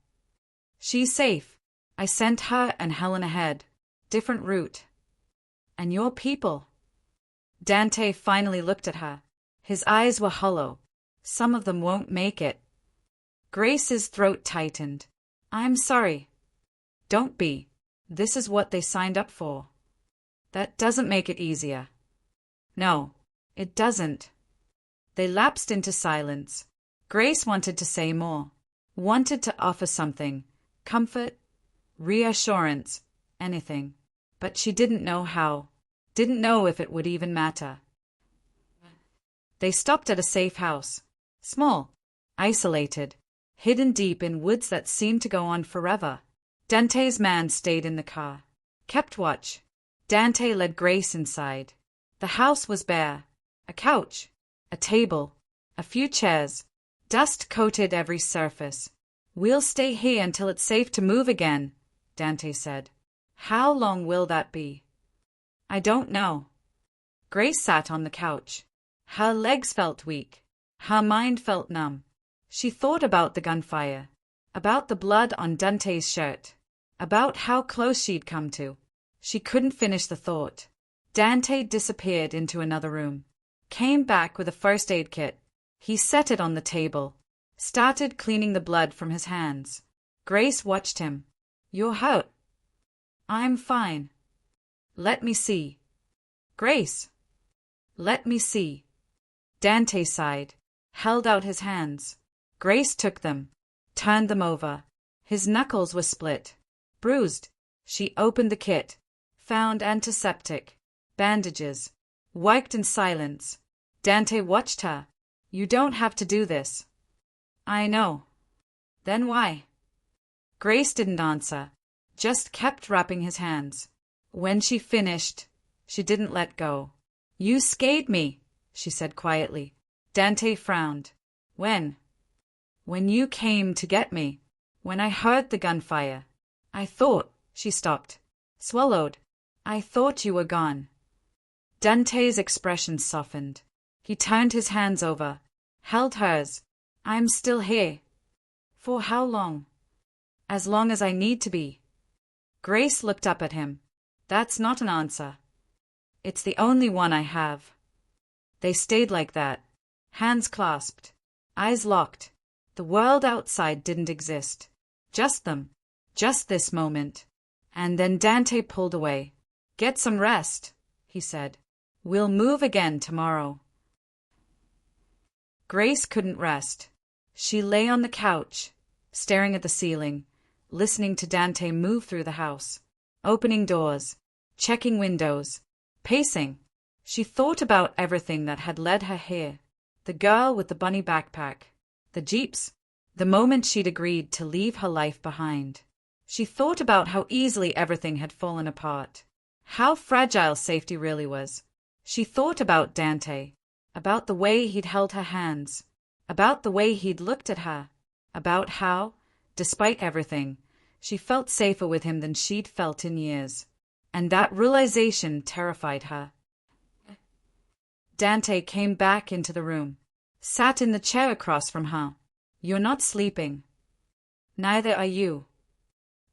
She's safe. I sent her and Helen ahead. Different route. And your people? Dante finally looked at her. His eyes were hollow. Some of them won't make it. Grace's throat tightened. I'm sorry. Don't be. This is what they signed up for. That doesn't make it easier. No, it doesn't. They lapsed into silence. Grace wanted to say more. Wanted to offer something. Comfort, reassurance, anything. But she didn't know how. Didn't know if it would even matter. They stopped at a safe house. Small, isolated, hidden deep in woods that seemed to go on forever. Dante's man stayed in the car. Kept watch. Dante led Grace inside. The house was bare. A couch. A table. A few chairs. Dust coated every surface. We'll stay here until it's safe to move again, Dante said. How long will that be? I don't know. Grace sat on the couch. Her legs felt weak. Her mind felt numb. She thought about the gunfire, about the blood on Dante's shirt, about how close she'd come to. She couldn't finish the thought. Dante disappeared into another room. Came back with a first aid kit. He set it on the table. Started cleaning the blood from his hands. Grace watched him. You're hurt. I'm fine. Let me see. Grace. Let me see. Dante sighed, held out his hands. Grace took them, turned them over. His knuckles were split, bruised. She opened the kit, found antiseptic, bandages, wiped in silence. Dante watched her. You don't have to do this. I know. Then why? Grace didn't answer, just kept wrapping his hands. When she finished, she didn't let go. You scared me, she said quietly. Dante frowned. When? When you came to get me. When I heard the gunfire. I thought, she stopped. Swallowed. I thought you were gone. Dante's expression softened. He turned his hands over, held hers. I'm still here. For how long? As long as I need to be. Grace looked up at him. That's not an answer. It's the only one I have. They stayed like that, hands clasped, eyes locked. The world outside didn't exist. Just them. Just this moment. And then Dante pulled away. Get some rest, he said. We'll move again tomorrow. Grace couldn't rest. She lay on the couch, staring at the ceiling, listening to Dante move through the house, opening doors, checking windows, pacing. She thought about everything that had led her here. The girl with the bunny backpack, the jeeps, the moment she'd agreed to leave her life behind. She thought about how easily everything had fallen apart, how fragile safety really was. She thought about Dante, about the way he'd held her hands, about the way he'd looked at her, about how, despite everything, she felt safer with him than she'd felt in years. And that realization terrified her. Dante came back into the room, sat in the chair across from her. You're not sleeping. Neither are you.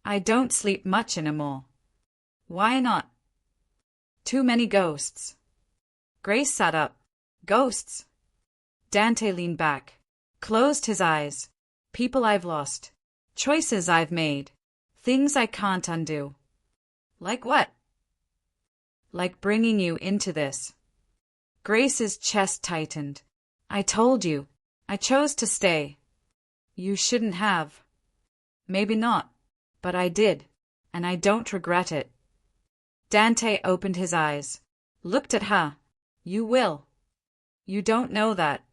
I don't sleep much anymore. Why not? Too many ghosts. Grace sat up. Ghosts. Dante leaned back, closed his eyes. People I've lost. Choices I've made. Things I can't undo. Like what? Like bringing you into this. Grace's chest tightened. I told you. I chose to stay. You shouldn't have. Maybe not. But I did. And I don't regret it. Dante opened his eyes. Looked at her. You will. You don't know that.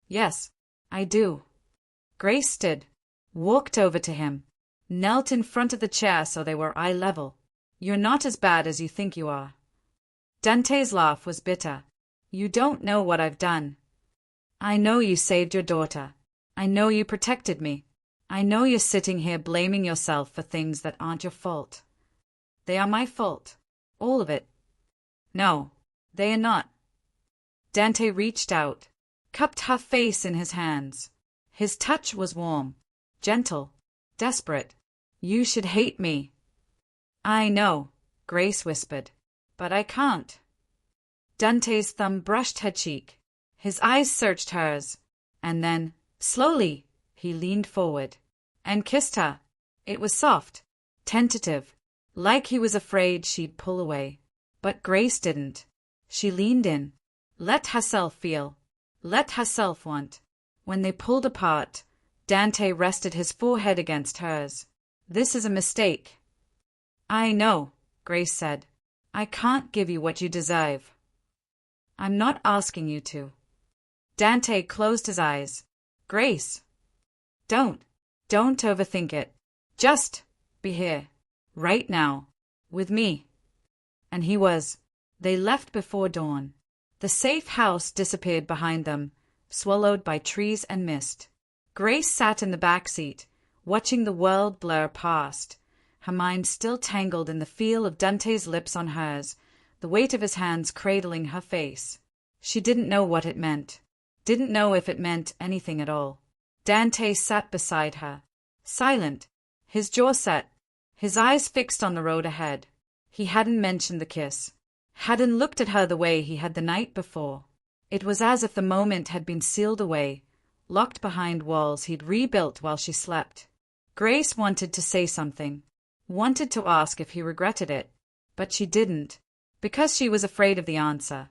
Yes, I do. Grace stood. Walked over to him. Knelt in front of the chair so they were eye level. You're not as bad as you think you are. Dante's laugh was bitter. You don't know what I've done. I know you saved your daughter. I know you protected me. I know you're sitting here blaming yourself for things that aren't your fault. They are my fault. All of it. No, they are not. Dante reached out, cupped her face in his hands. His touch was warm, gentle, desperate. You should hate me. I know, Grace whispered. But I can't. Dante's thumb brushed her cheek. His eyes searched hers. And then, slowly, he leaned forward and kissed her. It was soft, tentative, like he was afraid she'd pull away. But Grace didn't. She leaned in, let herself feel, let herself want. When they pulled apart, Dante rested his forehead against hers. This is a mistake. I know, Grace said. I can't give you what you deserve. I'm not asking you to. Dante closed his eyes. Grace. Don't overthink it. Just be here, right now, with me. And he was. They left before dawn. The safe house disappeared behind them, swallowed by trees and mist. Grace sat in the back seat, watching the world blur past, her mind still tangled in the feel of Dante's lips on hers, the weight of his hands cradling her face. She didn't know what it meant. Didn't know if it meant anything at all. Dante sat beside her, silent, his jaw set, his eyes fixed on the road ahead. He hadn't mentioned the kiss. Hadn't looked at her the way he had the night before. It was as if the moment had been sealed away, locked behind walls he'd rebuilt while she slept. Grace wanted to say something, wanted to ask if he regretted it, but she didn't, because she was afraid of the answer.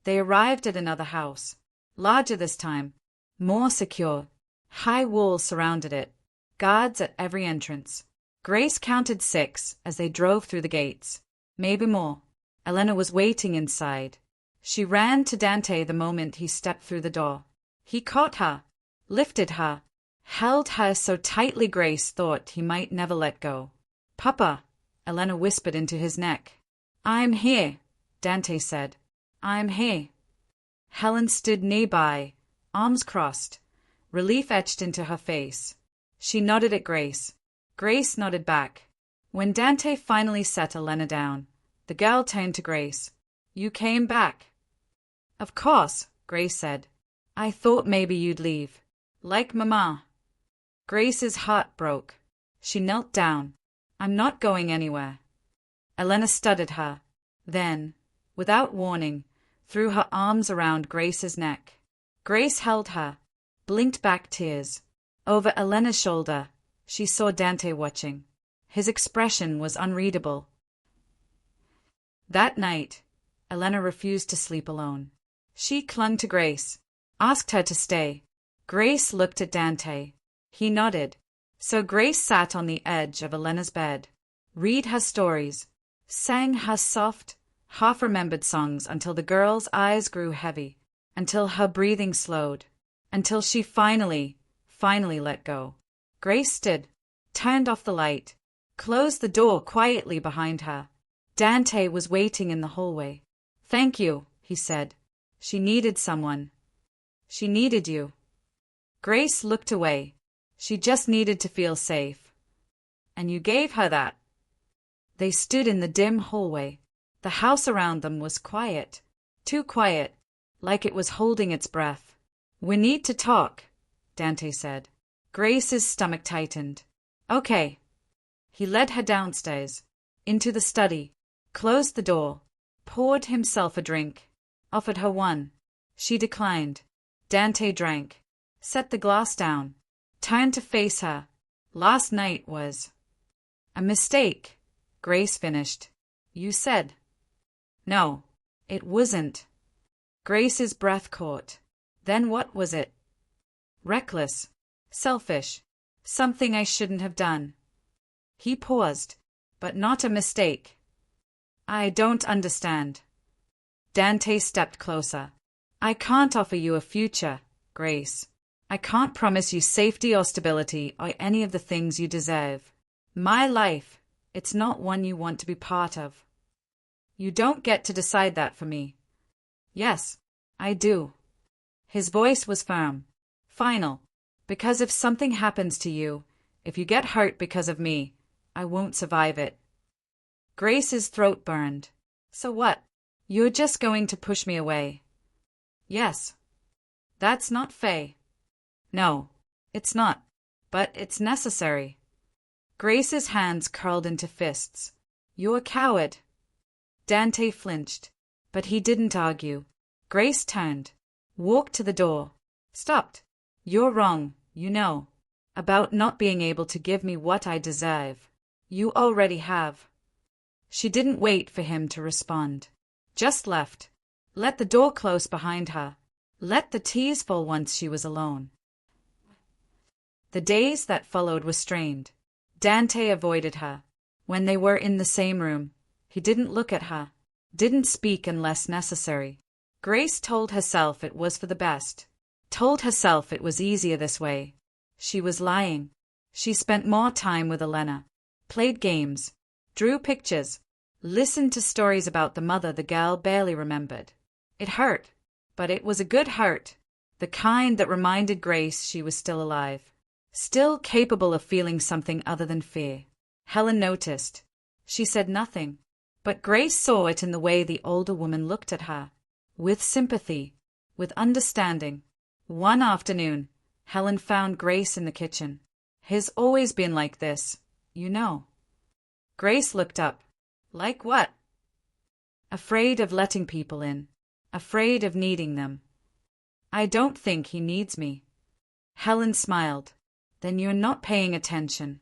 They arrived at another house, larger this time, more secure. High walls surrounded it, guards at every entrance. Grace counted 6 as they drove through the gates. Maybe more. Elena was waiting inside. She ran to Dante the moment he stepped through the door. He caught her, lifted her, held her so tightly Grace thought he might never let go. "Papa," Elena whispered into his neck. "I'm here," Dante said. "I'm here." Helen stood nearby, arms crossed, relief etched into her face. She nodded at Grace. Grace nodded back. When Dante finally set Elena down, the girl turned to Grace. "You came back." "Of course," Grace said. "I thought maybe you'd leave. Like Mama." Grace's heart broke. She knelt down. "I'm not going anywhere." Elena studied her. Then, without warning, threw her arms around Grace's neck. Grace held her, blinked back tears. Over Elena's shoulder, she saw Dante watching. His expression was unreadable. That night, Elena refused to sleep alone. She clung to Grace, asked her to stay. Grace looked at Dante. He nodded. So Grace sat on the edge of Elena's bed, read her stories, sang her soft, half-remembered songs until the girl's eyes grew heavy, until her breathing slowed, until she finally let go. Grace stood, turned off the light, closed the door quietly behind her. Dante was waiting in the hallway. "Thank you," he said. "She needed someone. She needed you." Grace looked away. She just needed to feel safe. "And you gave her that." They stood in the dim hallway. The house around them was quiet, too quiet, like it was holding its breath. "We need to talk," Dante said. Grace's stomach tightened. "Okay." He led her downstairs, into the study, closed the door, poured himself a drink, offered her one. She declined. Dante drank, set the glass down, turned to face her. "Last night was a mistake," Grace finished. "You said." "No, it wasn't." Grace's breath caught. "Then what was it?" "Reckless. Selfish. Something I shouldn't have done." He paused. "But not a mistake." "I don't understand." Dante stepped closer. "I can't offer you a future, Grace. I can't promise you safety or stability or any of the things you deserve. My life, it's not one you want to be part of. You don't get to decide that for me." "Yes, I do." His voice was firm, final. "Because if something happens to you, if you get hurt because of me, I won't survive it." Grace's throat burned. "So what? You're just going to push me away?" "Yes." "That's not fair." "No, it's not. But it's necessary." Grace's hands curled into fists. "You're a coward." Dante flinched, but he didn't argue. Grace turned, walked to the door, stopped. "You're wrong, you know, about not being able to give me what I deserve. You already have." She didn't wait for him to respond. Just left. Let the door close behind her. Let the tears fall once she was alone. The days that followed were strained. Dante avoided her. When they were in the same room, he didn't look at her, didn't speak unless necessary. Grace told herself it was for the best, told herself it was easier this way. She was lying. She spent more time with Elena, played games, drew pictures, listened to stories about the mother the girl barely remembered. It hurt, But it was a good hurt, the kind that reminded Grace she was still alive, still capable of feeling something other than fear. Helen noticed. She said nothing, but Grace saw it in the way the older woman looked at her, with sympathy, with understanding. One afternoon, Helen found Grace in the kitchen. "He's always been like this, you know." Grace looked up. "Like what?" "Afraid of letting people in. Afraid of needing them." "I don't think he needs me." Helen smiled. "Then you're not paying attention."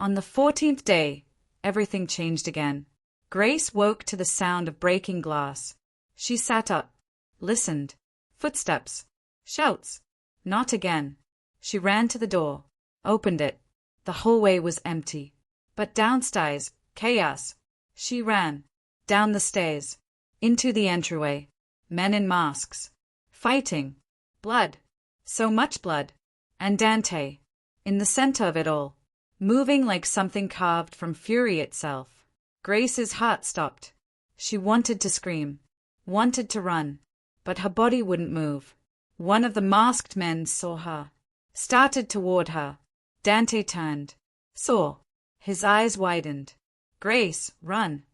On the 14th day, everything changed again. Grace woke to the sound of breaking glass. She sat up, listened. Footsteps. Shouts. Not again. She ran to the door, opened it. The hallway was empty. But downstairs, chaos. She ran. Down the stairs. Into the entryway. Men in masks. Fighting. Blood. So much blood. And Dante. In the center of it all. Moving like something carved from fury itself. Grace's heart stopped. She wanted to scream. Wanted to run. But her body wouldn't move. One of the masked men saw her. Started toward her. Dante turned. Saw. His eyes widened. "Grace, run."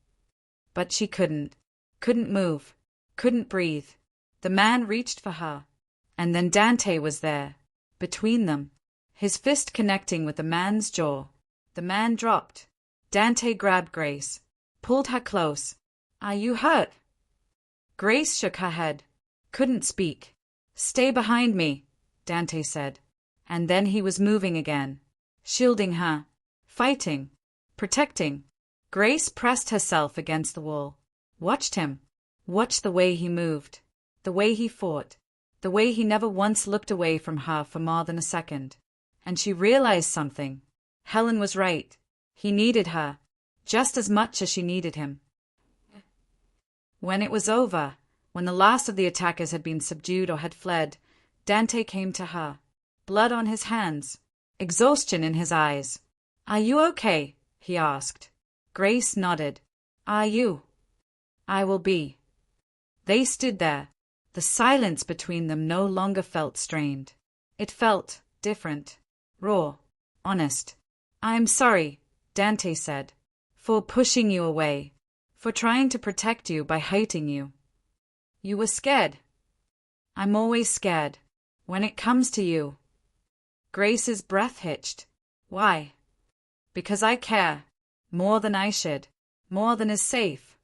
But she couldn't. Couldn't move. Couldn't breathe. The man reached for her. And then Dante was there. Between them. His fist connecting with the man's jaw. The man dropped. Dante grabbed Grace. Pulled her close. "Are you hurt?" Grace shook her head. Couldn't speak. "Stay behind me," Dante said. And then he was moving again. Shielding her. Fighting. Protecting. Grace pressed herself against the wall. Watched him. Watched the way he moved. The way he fought. The way he never once looked away from her for more than a second. And she realized something. Helen was right. He needed her. Just as much as she needed him. When it was over, when the last of the attackers had been subdued or had fled, Dante came to her. Blood on his hands. Exhaustion in his eyes. "Are you okay?" he asked. Grace nodded. "Are you?" "I will be." They stood there. The silence between them no longer felt strained. It felt different. Raw. Honest. "I'm sorry," Dante said. "For pushing you away. For trying to protect you by hating you. You were scared." "I'm always scared. When it comes to you." Grace's breath hitched. "Why?" "Because I care. More than I should. More than is safe."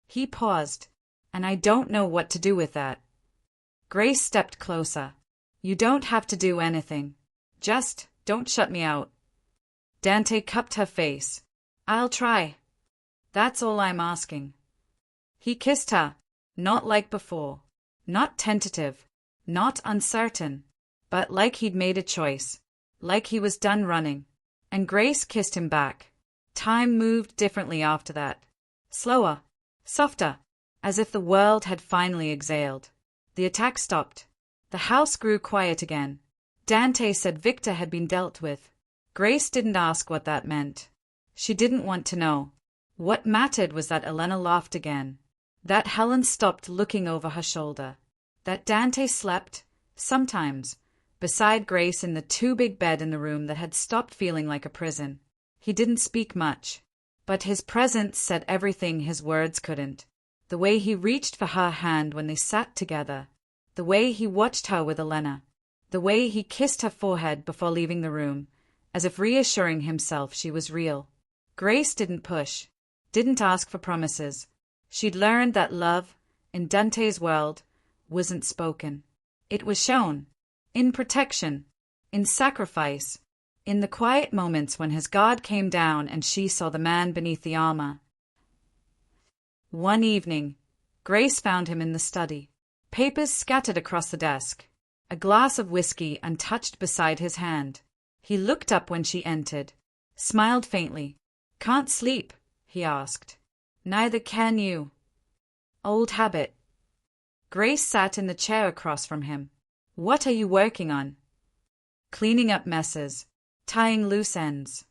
He paused. "And I don't know what to do with that." Grace stepped closer. "You don't have to do anything. Just don't shut me out." Dante cupped her face. "I'll try. That's all I'm asking." He kissed her. Not like before. Not tentative. Not uncertain. But like he'd made a choice. Like he was done running. And Grace kissed him back. Time moved differently after that. Slower. Softer. As if the world had finally exhaled. The attack stopped. The house grew quiet again. Dante said Victor had been dealt with. Grace didn't ask what that meant. She didn't want to know. What mattered was that Elena laughed again. That Helen stopped looking over her shoulder. That Dante slept, sometimes, beside Grace in the too big bed in the room that had stopped feeling like a prison. He didn't speak much. But his presence said everything his words couldn't. The way he reached for her hand when they sat together. The way he watched her with Elena. The way he kissed her forehead before leaving the room, as if reassuring himself she was real. Grace didn't push. Didn't ask for promises. She'd learned that love, in Dante's world, wasn't spoken. It was shown. In protection. In sacrifice. In the quiet moments when his guard came down and she saw the man beneath the armor. One evening, Grace found him in the study. Papers scattered across the desk. A glass of whiskey untouched beside his hand. He looked up when she entered. Smiled faintly. "Can't sleep?" he asked. "Neither can you." Old habit. Grace sat in the chair across from him. "What are you working on?" "Cleaning up messes. Tying loose ends."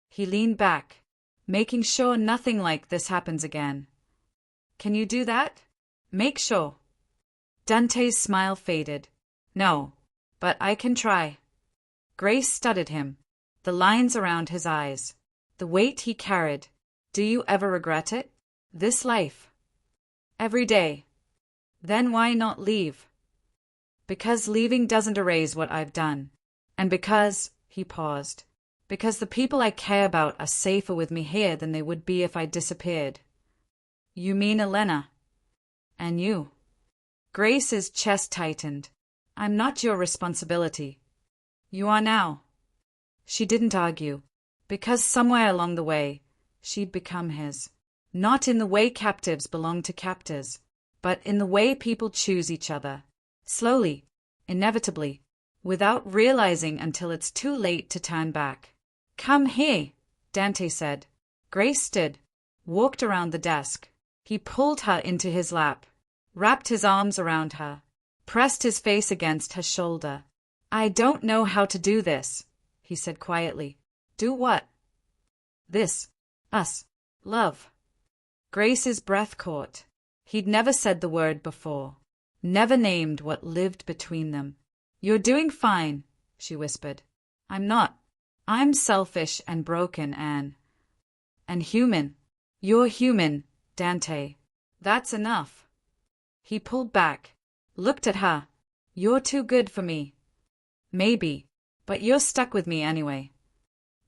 He leaned back, making sure nothing like this happens again. "Can you do that?" Make sure. Dante's smile faded. No, but I can try. Grace studied him. The lines around his eyes. The weight he carried. Do you ever regret it? This life? Every day. Then why not leave? Because leaving doesn't erase what I've done. And because, he paused, because the people I care about are safer with me here than they would be if I disappeared. You mean Elena? And you? Grace's chest tightened. I'm not your responsibility. You are now. She didn't argue, because somewhere along the way, she'd become his. Not in the way captives belong to captors, but in the way people choose each other. Slowly, inevitably, without realizing until it's too late to turn back. Come here, Dante said. Grace stood, walked around the desk. He pulled her into his lap, wrapped his arms around her, pressed his face against her shoulder. I don't know how to do this, he said quietly. Do what? This. Us. Love. Grace's breath caught. He'd never said the word before, never named what lived between them. You're doing fine, she whispered. I'm not. I'm selfish and broken and human. You're human, Dante. That's enough. He pulled back, looked at her. You're too good for me. Maybe, but you're stuck with me anyway.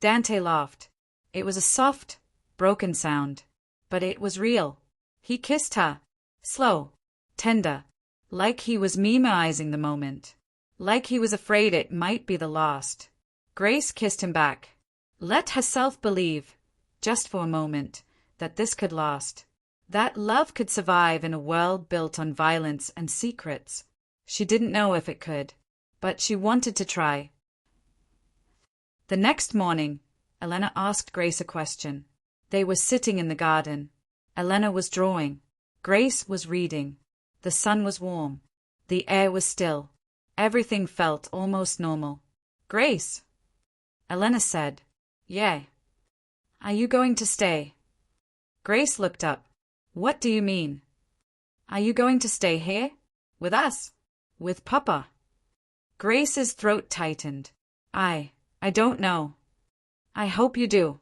Dante laughed. It was a soft, broken sound, but it was real. He kissed her, slow, tender, like he was memorizing the moment, like he was afraid it might be the last. Grace kissed him back, let herself believe, just for a moment, that this could last, that love could survive in a world built on violence and secrets. She didn't know if it could, but she wanted to try. The next morning, Elena asked Grace a question. They were sitting in the garden. Elena was drawing. Grace was reading. The sun was warm. The air was still. Everything felt almost normal. Grace, Elena said. Yeah. Are you going to stay? Grace looked up. What do you mean? Are you going to stay here? With us? With Papa? Grace's throat tightened. I don't know. I hope you do.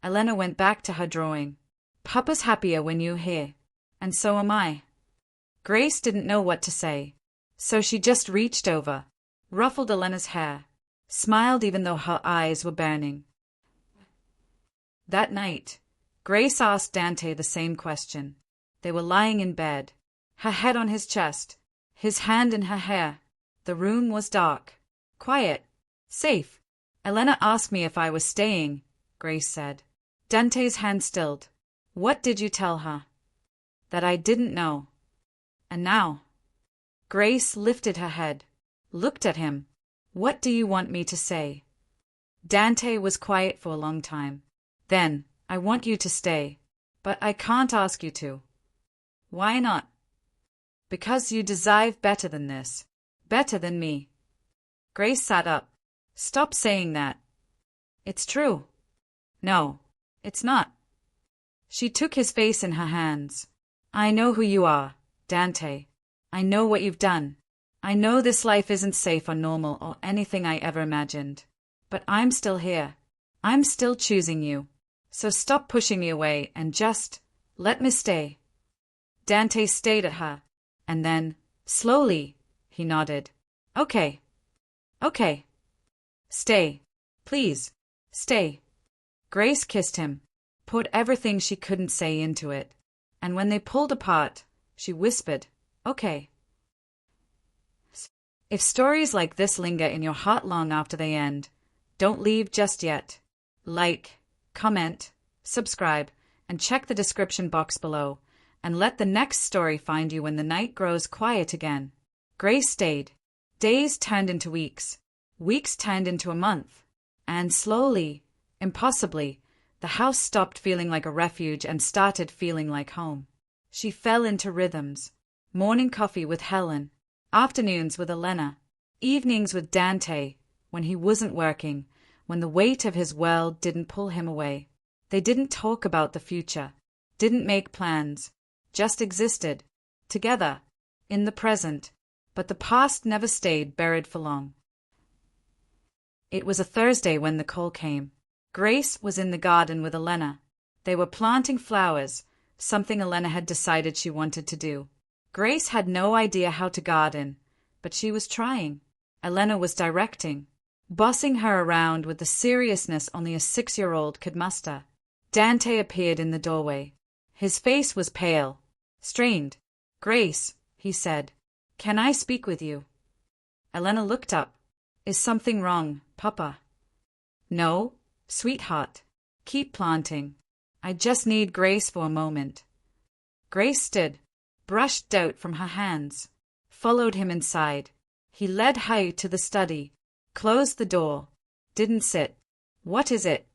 Elena went back to her drawing. Papa's happier when you're here. And so am I. Grace didn't know what to say, so she just reached over, ruffled Elena's hair, smiled even though her eyes were burning. That night, Grace asked Dante the same question. They were lying in bed, her head on his chest, his hand in her hair. The room was dark, quiet, safe. Elena asked me if I was staying, Grace said. Dante's hand stilled. What did you tell her? That I didn't know. And now? Grace lifted her head, looked at him. What do you want me to say? Dante was quiet for a long time. Then, I want you to stay. But I can't ask you to. Why not? Because you deserve better than this. Better than me. Grace sat up. Stop saying that. It's true. No, it's not. She took his face in her hands. I know who you are, Dante. I know what you've done. I know this life isn't safe or normal or anything I ever imagined. But I'm still here. I'm still choosing you. So stop pushing me away and just let me stay. Dante stayed at her. And then, slowly, he nodded. Okay. Okay. Stay. Please. Stay. Grace kissed him, put everything she couldn't say into it. And when they pulled apart, she whispered, okay. If stories like this linger in your heart long after they end, don't leave just yet. Like, comment, subscribe, and check the description box below, and let the next story find you when the night grows quiet again. Grace stayed. Days turned into weeks. Weeks turned into a month. And slowly, impossibly, the house stopped feeling like a refuge and started feeling like home. She fell into rhythms. Morning coffee with Helen, afternoons with Elena, evenings with Dante, when he wasn't working, when the weight of his world didn't pull him away. They didn't talk about the future, didn't make plans, just existed. together, in the present, but the past never stayed buried for long. It was a Thursday when the call came. Grace was in the garden with Elena. They were planting flowers, something Elena had decided she wanted to do. Grace had no idea how to garden, but she was trying. Elena was directing, bossing her around with the seriousness only a 6-year-old could muster. Dante appeared in the doorway. His face was pale, strained. "Grace," he said, "can I speak with you?" Elena looked up. "Is something wrong, Papa?" "No, sweetheart. Keep planting. I just need Grace for a moment." Grace stood, brushed dirt from her hands, followed him inside. He led her to the study, closed the door, didn't sit. "What is it?"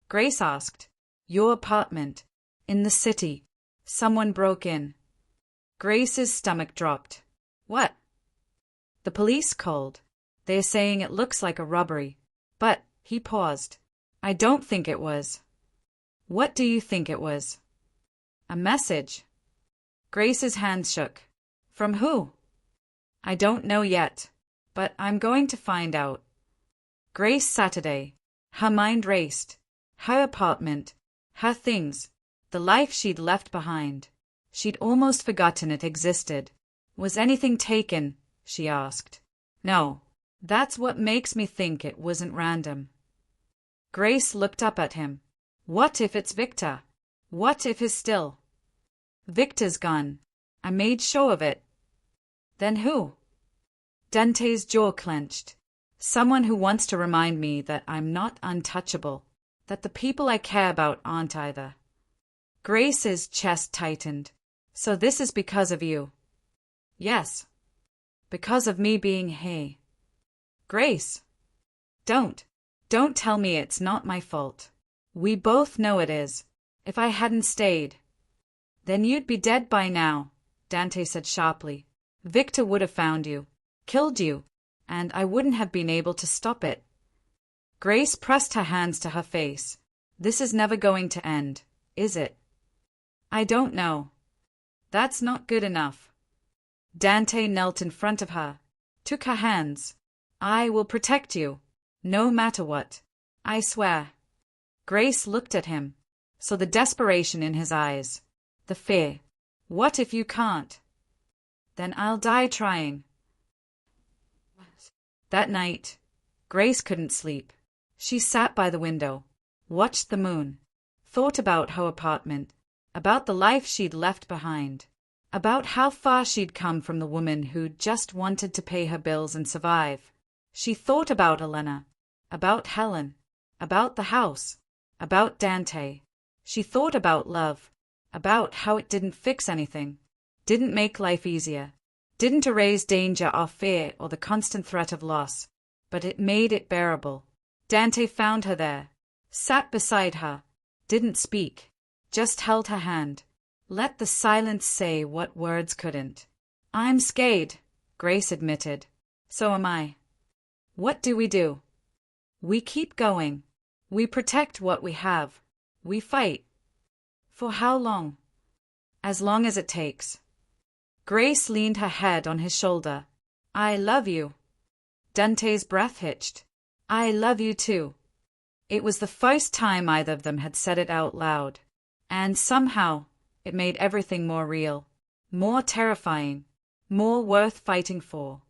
Grace asked. "Your apartment. In the city. Someone broke in." Grace's stomach dropped. "What?" "The police called. They're saying it looks like a robbery. But," he paused, "I don't think it was." "What do you think it was?" "A message." Grace's hands shook. "From who?" "I don't know yet, but I'm going to find out." Grace Saturday. Her mind raced. Her apartment, her things, the life she'd left behind. She'd almost forgotten it existed. "Was anything taken?" she asked. "No. That's what makes me think it wasn't random." Grace looked up at him. "What if it's Victor? What if he's still?" "Victor's gone. I made sure of it." "Then who?" Dante's jaw clenched. "Someone who wants to remind me that I'm not untouchable, that the people I care about aren't either." Grace's chest tightened. "So this is because of you?" "Yes. Because of me being here." "Grace! Don't tell me it's not my fault. We both know it is. If I hadn't stayed." "Then you'd be dead by now," Dante said sharply. "Victor would have found you, killed you, and I wouldn't have been able to stop it." Grace pressed her hands to her face. "This is never going to end, is it?" "I don't know." "That's not good enough." Dante knelt in front of her, took her hands. "I will protect you, no matter what. I swear." Grace looked at him, saw the desperation in his eyes, the fear. "What if you can't?" "Then I'll die trying." That night, Grace couldn't sleep. She sat by the window, watched the moon, thought about her apartment, about the life she'd left behind, about how far she'd come from the woman who just wanted to pay her bills and survive. She thought about Elena, about Helen, about the house, about Dante. She thought about love, about how it didn't fix anything, didn't make life easier, didn't erase danger or fear or the constant threat of loss, but it made it bearable. Dante found her there, sat beside her, didn't speak, just held her hand, let the silence say what words couldn't. "I'm scared," Grace admitted. "So am I." "What do we do?" "We keep going. We protect what we have. We fight." "For how long?" "As long as it takes." Grace leaned her head on his shoulder. "I love you." Dante's breath hitched. "I love you too." It was the first time either of them had said it out loud, and somehow it made everything more real, more terrifying, more worth fighting for.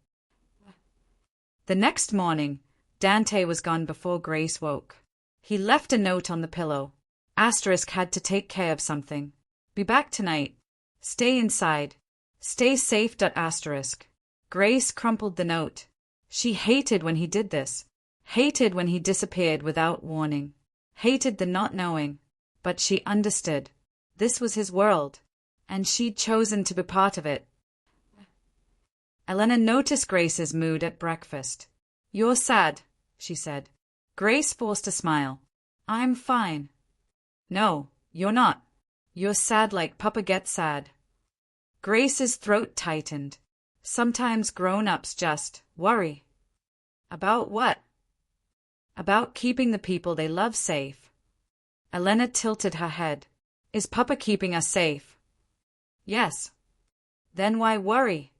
The next morning, Dante was gone before Grace woke. He left a note on the pillow. Asterisk had to take care of something. Be back tonight. Stay inside. Stay safe. Asterisk. Grace crumpled the note. She hated when he did this. Hated when he disappeared without warning. Hated the not knowing. But she understood. This was his world, and she'd chosen to be part of it. Elena noticed Grace's mood at breakfast. "You're sad," she said. Grace forced a smile. "I'm fine." "No, you're not. You're sad like Papa gets sad." Grace's throat tightened. Sometimes grown-ups just worry. "About what?" "About keeping the people they love safe." Elena tilted her head. "Is Papa keeping us safe?" "Yes." Then why worry?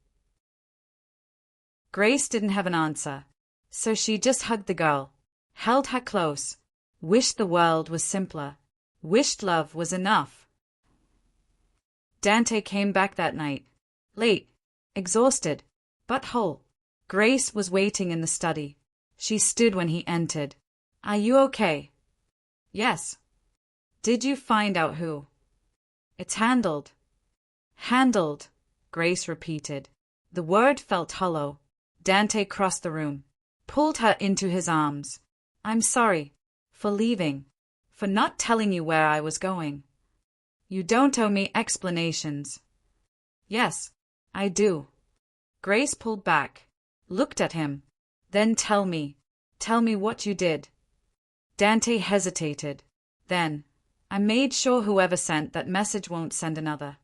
Grace didn't have an answer, so she just hugged the girl, held her close, wished the world was simpler, wished love was enough. Dante came back that night, late, exhausted, but whole. Grace was waiting in the study. She stood when he entered. Are you okay? Yes. Did you find out who? It's handled. Handled, Grace repeated. The word felt hollow. Dante crossed the room, pulled her into his arms. I'm sorry. For leaving. For not telling you where I was going. You don't owe me explanations. Yes, I do. Grace pulled back, looked at him. Then tell me what you did. Dante hesitated. Then, I made sure whoever sent that message won't send another.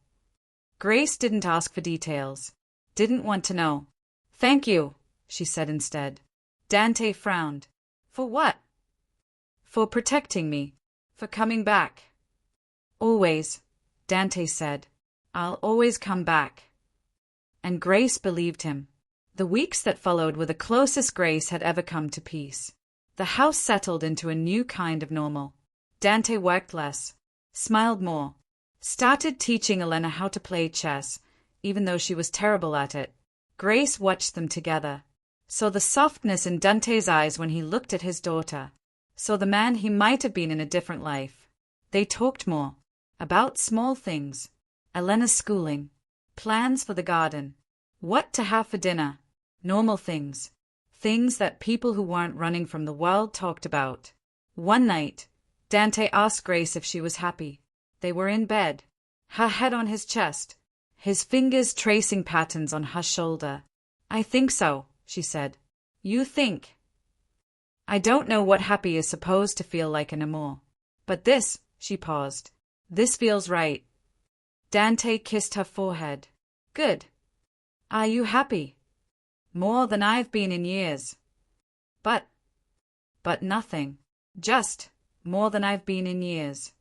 Grace didn't ask for details. Didn't want to know. Thank you, she said instead. Dante frowned. For what? For protecting me. For coming back. Always, Dante said. I'll always come back. And Grace believed him. The weeks that followed were the closest Grace had ever come to peace. The house settled into a new kind of normal. Dante worked less, smiled more, started teaching Elena how to play chess, even though she was terrible at it. Grace watched them together, saw the softness in Dante's eyes when he looked at his daughter, saw the man he might have been in a different life. They talked more, about small things, Elena's schooling, plans for the garden, what to have for dinner, normal things, things that people who weren't running from the world talked about. One night, Dante asked Grace if she was happy. They were in bed, her head on his chest, his fingers tracing patterns on her shoulder. I think so, she said. You think? I don't know what happy is supposed to feel like anymore. But this, she paused. This feels right. Dante kissed her forehead. Good. Are you happy? More than I've been in years. But nothing. Just more than I've been in years.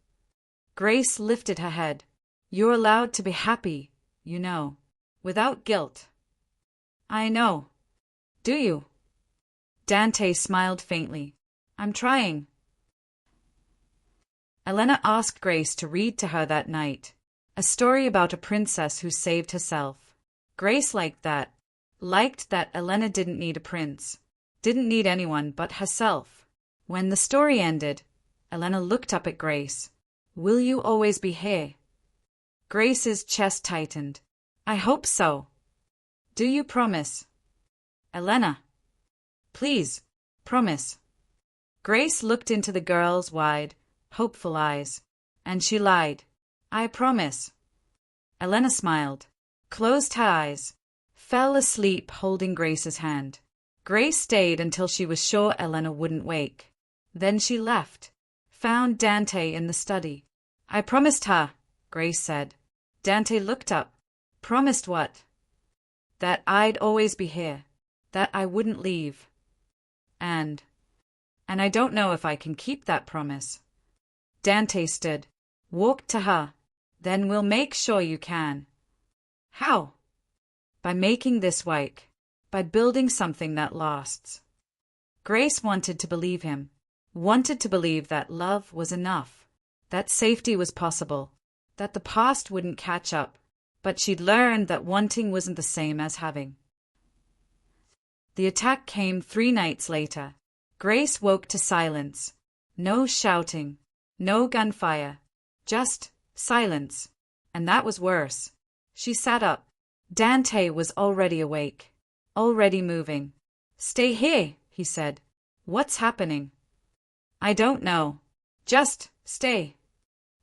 Grace lifted her head. You're allowed to be happy, you know, without guilt. I know. Do you? Dante smiled faintly. I'm trying. Elena asked Grace to read to her that night, a story about a princess who saved herself. Grace liked that Elena didn't need a prince, didn't need anyone but herself. When the story ended, Elena looked up at Grace. Will you always be here? Grace's chest tightened. I hope so. Do you promise? Elena. Please, promise. Grace looked into the girl's wide, hopeful eyes, and she lied. I promise. Elena smiled, closed her eyes, fell asleep holding Grace's hand. Grace stayed until she was sure Elena wouldn't wake. Then she left, found Dante in the study. I promised her, Grace said. Dante looked up. Promised what? That I'd always be here, that I wouldn't leave. And I don't know if I can keep that promise. Dante stood, walked to her. Then we'll make sure you can. How? By making this work, by building something that lasts. Grace wanted to believe him, wanted to believe that love was enough, that safety was possible, that the past wouldn't catch up, but she'd learned that wanting wasn't the same as having. The attack came 3 nights later. Grace woke to silence. No shouting, no gunfire, just silence. And that was worse. She sat up. Dante was already awake, already moving. Stay here, he said. What's happening? I don't know. Just stay.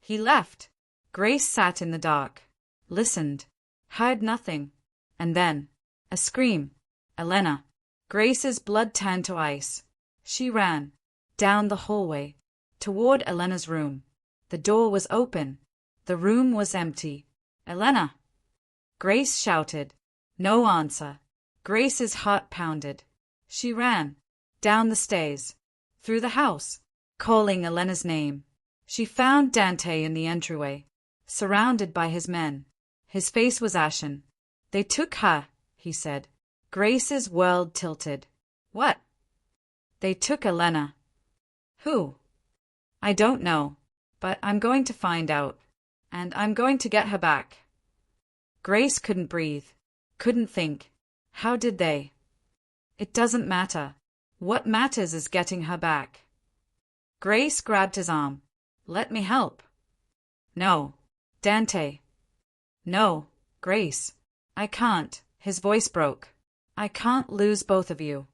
He left. Grace sat in the dark, listened, heard nothing. And then, a scream. Elena. Grace's blood turned to ice. She ran, down the hallway, toward Elena's room. The door was open. The room was empty. Elena! Grace shouted. No answer. Grace's heart pounded. She ran, down the stairs, through the house, calling Elena's name. She found Dante in the entryway, surrounded by his men. His face was ashen, They took her, he said. Grace's world tilted. What? They took Elena. Who? I don't know, but I'm going to find out. And I'm going to get her back. Grace couldn't breathe, couldn't think. How did they? It doesn't matter. What matters is getting her back. Grace grabbed his arm. Let me help. No. Dante. No, Grace. I can't. His voice broke. I can't lose both of you.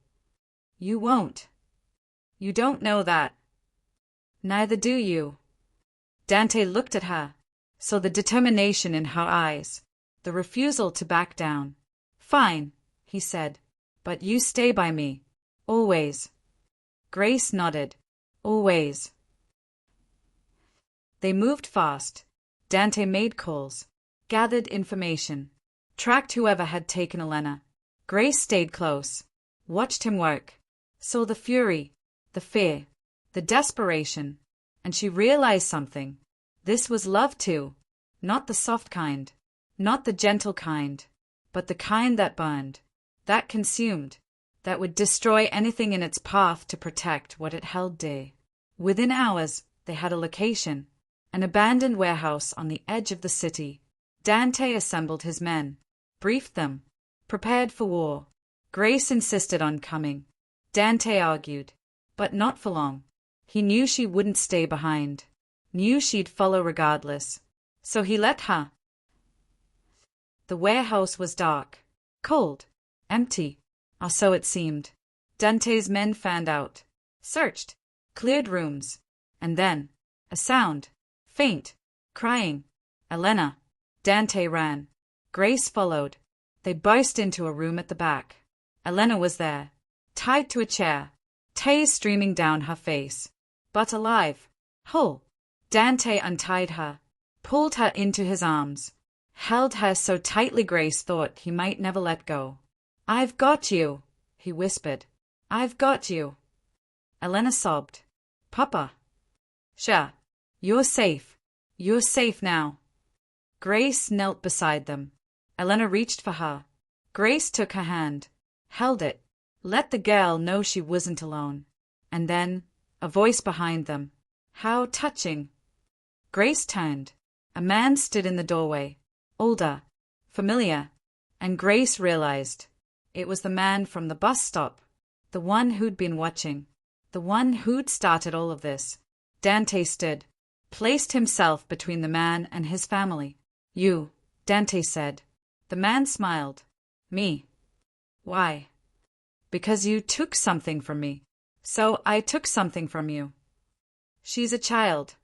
You won't. You don't know that. Neither do you. Dante looked at her, saw the determination in her eyes, the refusal to back down. Fine, he said, but you stay by me. Always. Grace nodded. Always. They moved fast. Dante made calls, gathered information, tracked whoever had taken Elena. Grace stayed close, watched him work, saw the fury, the fear, the desperation, and she realized something. This was love too, not the soft kind, not the gentle kind, but the kind that burned, that consumed, that would destroy anything in its path to protect what it held dear. Within hours, they had a location, an abandoned warehouse on the edge of the city. Dante assembled his men, briefed them, prepared for war. Grace insisted on coming. Dante argued, but not for long. He knew she wouldn't stay behind, knew she'd follow regardless, so he let her. The warehouse was dark, cold, empty, or so it seemed. Dante's men fanned out, searched, cleared rooms, and then, a sound, faint, crying. Elena. Dante ran. Grace followed. They burst into a room at the back. Elena was there, tied to a chair, tears streaming down her face, but alive, whole. Dante untied her, pulled her into his arms, held her so tightly Grace thought he might never let go. I've got you, he whispered. I've got you. Elena sobbed. Papa. Sure. You're safe. You're safe now. Grace knelt beside them. Elena reached for her. Grace took her hand, held it, let the girl know she wasn't alone. And then, a voice behind them. How touching. Grace turned. A man stood in the doorway, older, familiar, and Grace realized it was the man from the bus stop, the one who'd been watching, the one who'd started all of this. Dante stood, placed himself between the man and his family. You, Dante said. The man smiled. Me. Why? Because you took something from me. So I took something from you. She's a child.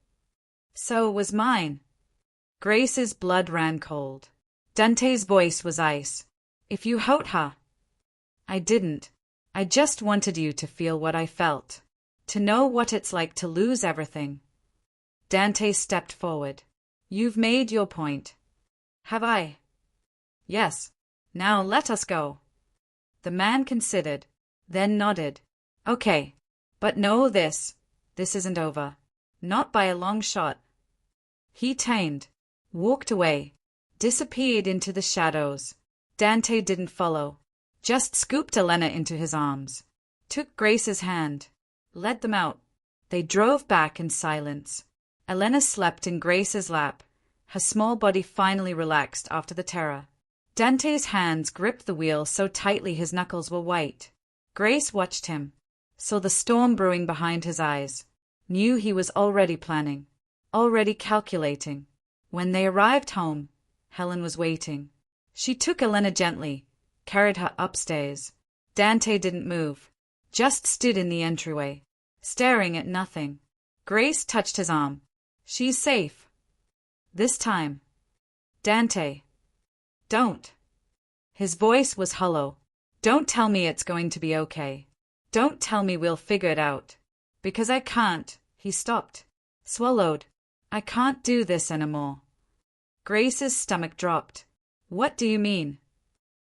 So was mine. Grace's blood ran cold. Dante's voice was ice. If you hurt her. I didn't. I just wanted you to feel what I felt. To know what it's like to lose everything. Dante stepped forward. You've made your point. Have I? Yes. Now let us go. The man considered, then nodded. Okay. But know this. This isn't over. Not by a long shot. He turned, walked away, disappeared into the shadows. Dante didn't follow, just scooped Elena into his arms, took Grace's hand, led them out. They drove back in silence. Elena slept in Grace's lap, her small body finally relaxed after the terror. Dante's hands gripped the wheel so tightly his knuckles were white. Grace watched him, saw the storm brewing behind his eyes, knew he was already planning, already calculating. When they arrived home, Helen was waiting. She took Elena gently, carried her upstairs. Dante didn't move, just stood in the entryway, staring at nothing. Grace touched his arm. She's safe. This time. Dante. Don't. His voice was hollow. Don't tell me it's going to be okay. Don't tell me we'll figure it out. Because I can't. He stopped. Swallowed. I can't do this anymore. Grace's stomach dropped. What do you mean?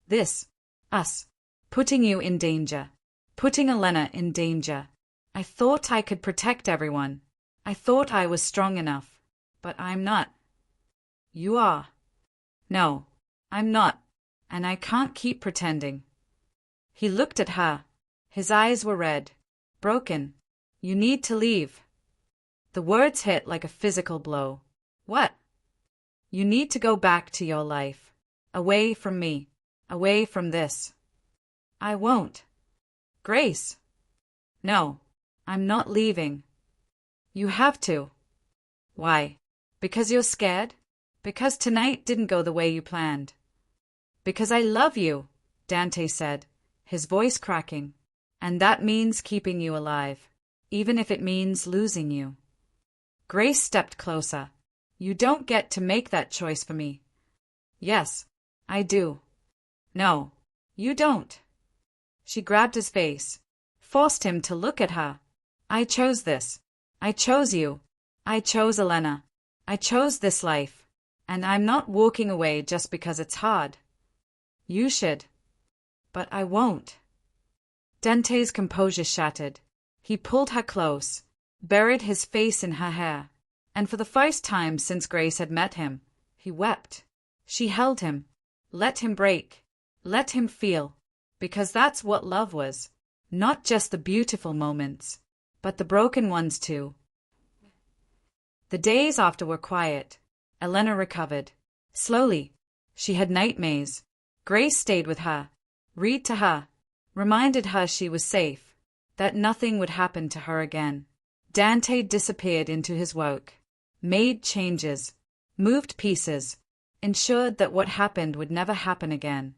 This. Us. Putting you in danger. Putting Elena in danger. I thought I could protect everyone. I thought I was strong enough. But I'm not. You are. No, I'm not. and I can't keep pretending. He looked at her. His eyes were red. Broken. You need to leave. The words hit like a physical blow. What? You need to go back to your life. Away from me. Away from this. I won't. Grace. No. I'm not leaving. You have to. Why? Because you're scared? Because tonight didn't go the way you planned. Because I love you, Dante said, his voice cracking. And that means keeping you alive, even if it means losing you. Grace stepped closer. You don't get to make that choice for me. Yes, I do. No, you don't. She grabbed his face, forced him to look at her. I chose this. I chose you. I chose Elena. I chose this life. And I'm not walking away just because it's hard. You should. But I won't. Dante's composure shattered. He pulled her close, buried his face in her hair, and for the first time since Grace had met him, he wept. She held him, let him break, let him feel, because that's what love was, not just the beautiful moments, but the broken ones too. The days after were quiet. Elena recovered. Slowly. She had nightmares. Grace stayed with her, read to her, reminded her she was safe, that nothing would happen to her again. Dante disappeared into his work, made changes, moved pieces, ensured that what happened would never happen again.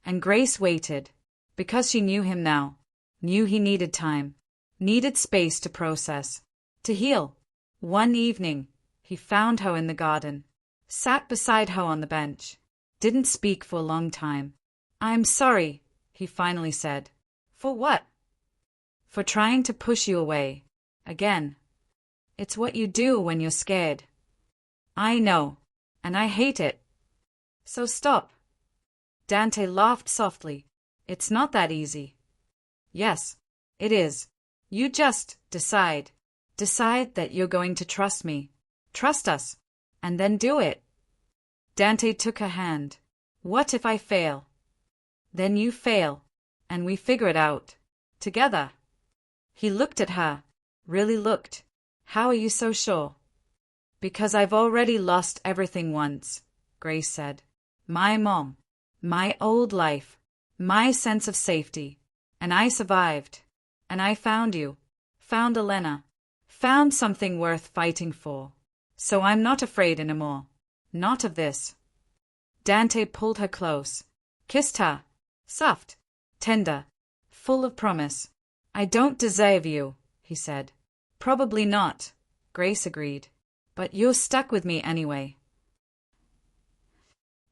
And Grace waited, because she knew him now, knew he needed time, needed space to process, to heal. One evening, he found her in the garden, sat beside her on the bench, didn't speak for a long time. I'm sorry, he finally said. For what? For trying to push you away. Again. It's what you do when you're scared. I know, and I hate it. So stop. Dante laughed softly. It's not that easy. Yes, it is. You just decide. Decide that you're going to trust me. Trust us. And then do it. Dante took her hand. What if I fail? Then you fail, and we figure it out. Together. He looked at her. Really looked. How are you so sure? Because I've already lost everything once, Grace said. My mom. My old life. My sense of safety. And I survived. And I found you. Found Elena. Found something worth fighting for. So I'm not afraid anymore. Not of this. Dante pulled her close. Kissed her. Soft. Tender. Full of promise. I don't deserve you, he said. Probably not, Grace agreed. But you're stuck with me anyway.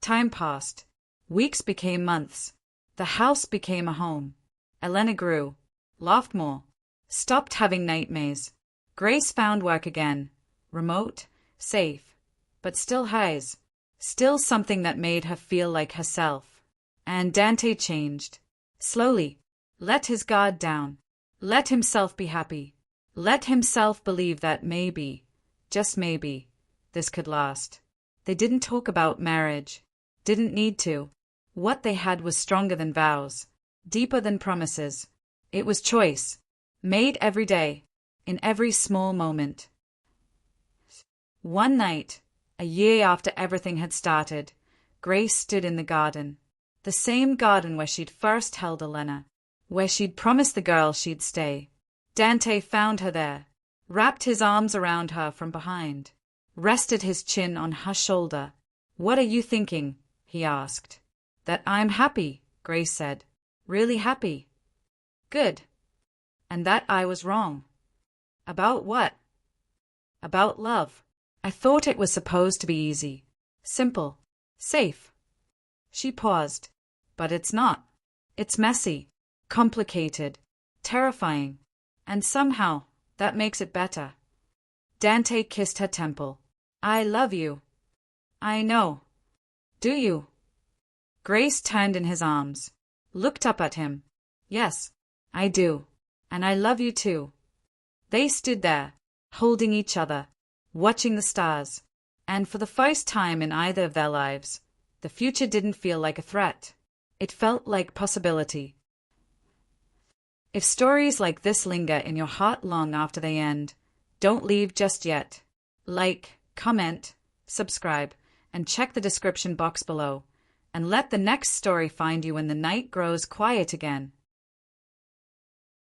Time passed. Weeks became months. The house became a home. Elena grew. Laughed more. Stopped having nightmares. Grace found work again. Remote. Safe. But still hers. Still something that made her feel like herself. And Dante changed. Slowly. Let his guard down. Let himself be happy. Let himself believe that maybe, just maybe, this could last. They didn't talk about marriage. Didn't need to. What they had was stronger than vows. Deeper than promises. It was choice. Made every day. In every small moment. One night, a year after everything had started, Grace stood in the garden. The same garden where she'd first held Elena. Where she'd promised the girl she'd stay. Dante found her there, wrapped his arms around her from behind, rested his chin on her shoulder. What are you thinking? He asked. That I'm happy, Grace said. Really happy. Good. And that I was wrong. About what? About love. I thought it was supposed to be easy, simple, safe. She paused. But it's not. It's messy, complicated, terrifying. And somehow, that makes it better. Dante kissed her temple. I love you. I know. Do you? Grace turned in his arms, looked up at him. Yes, I do. And I love you too. They stood there, holding each other, watching the stars. And for the first time in either of their lives, the future didn't feel like a threat. It felt like possibility. If stories like this linger in your heart long after they end, don't leave just yet. Like, comment, subscribe, and check the description box below. And let the next story find you when the night grows quiet again.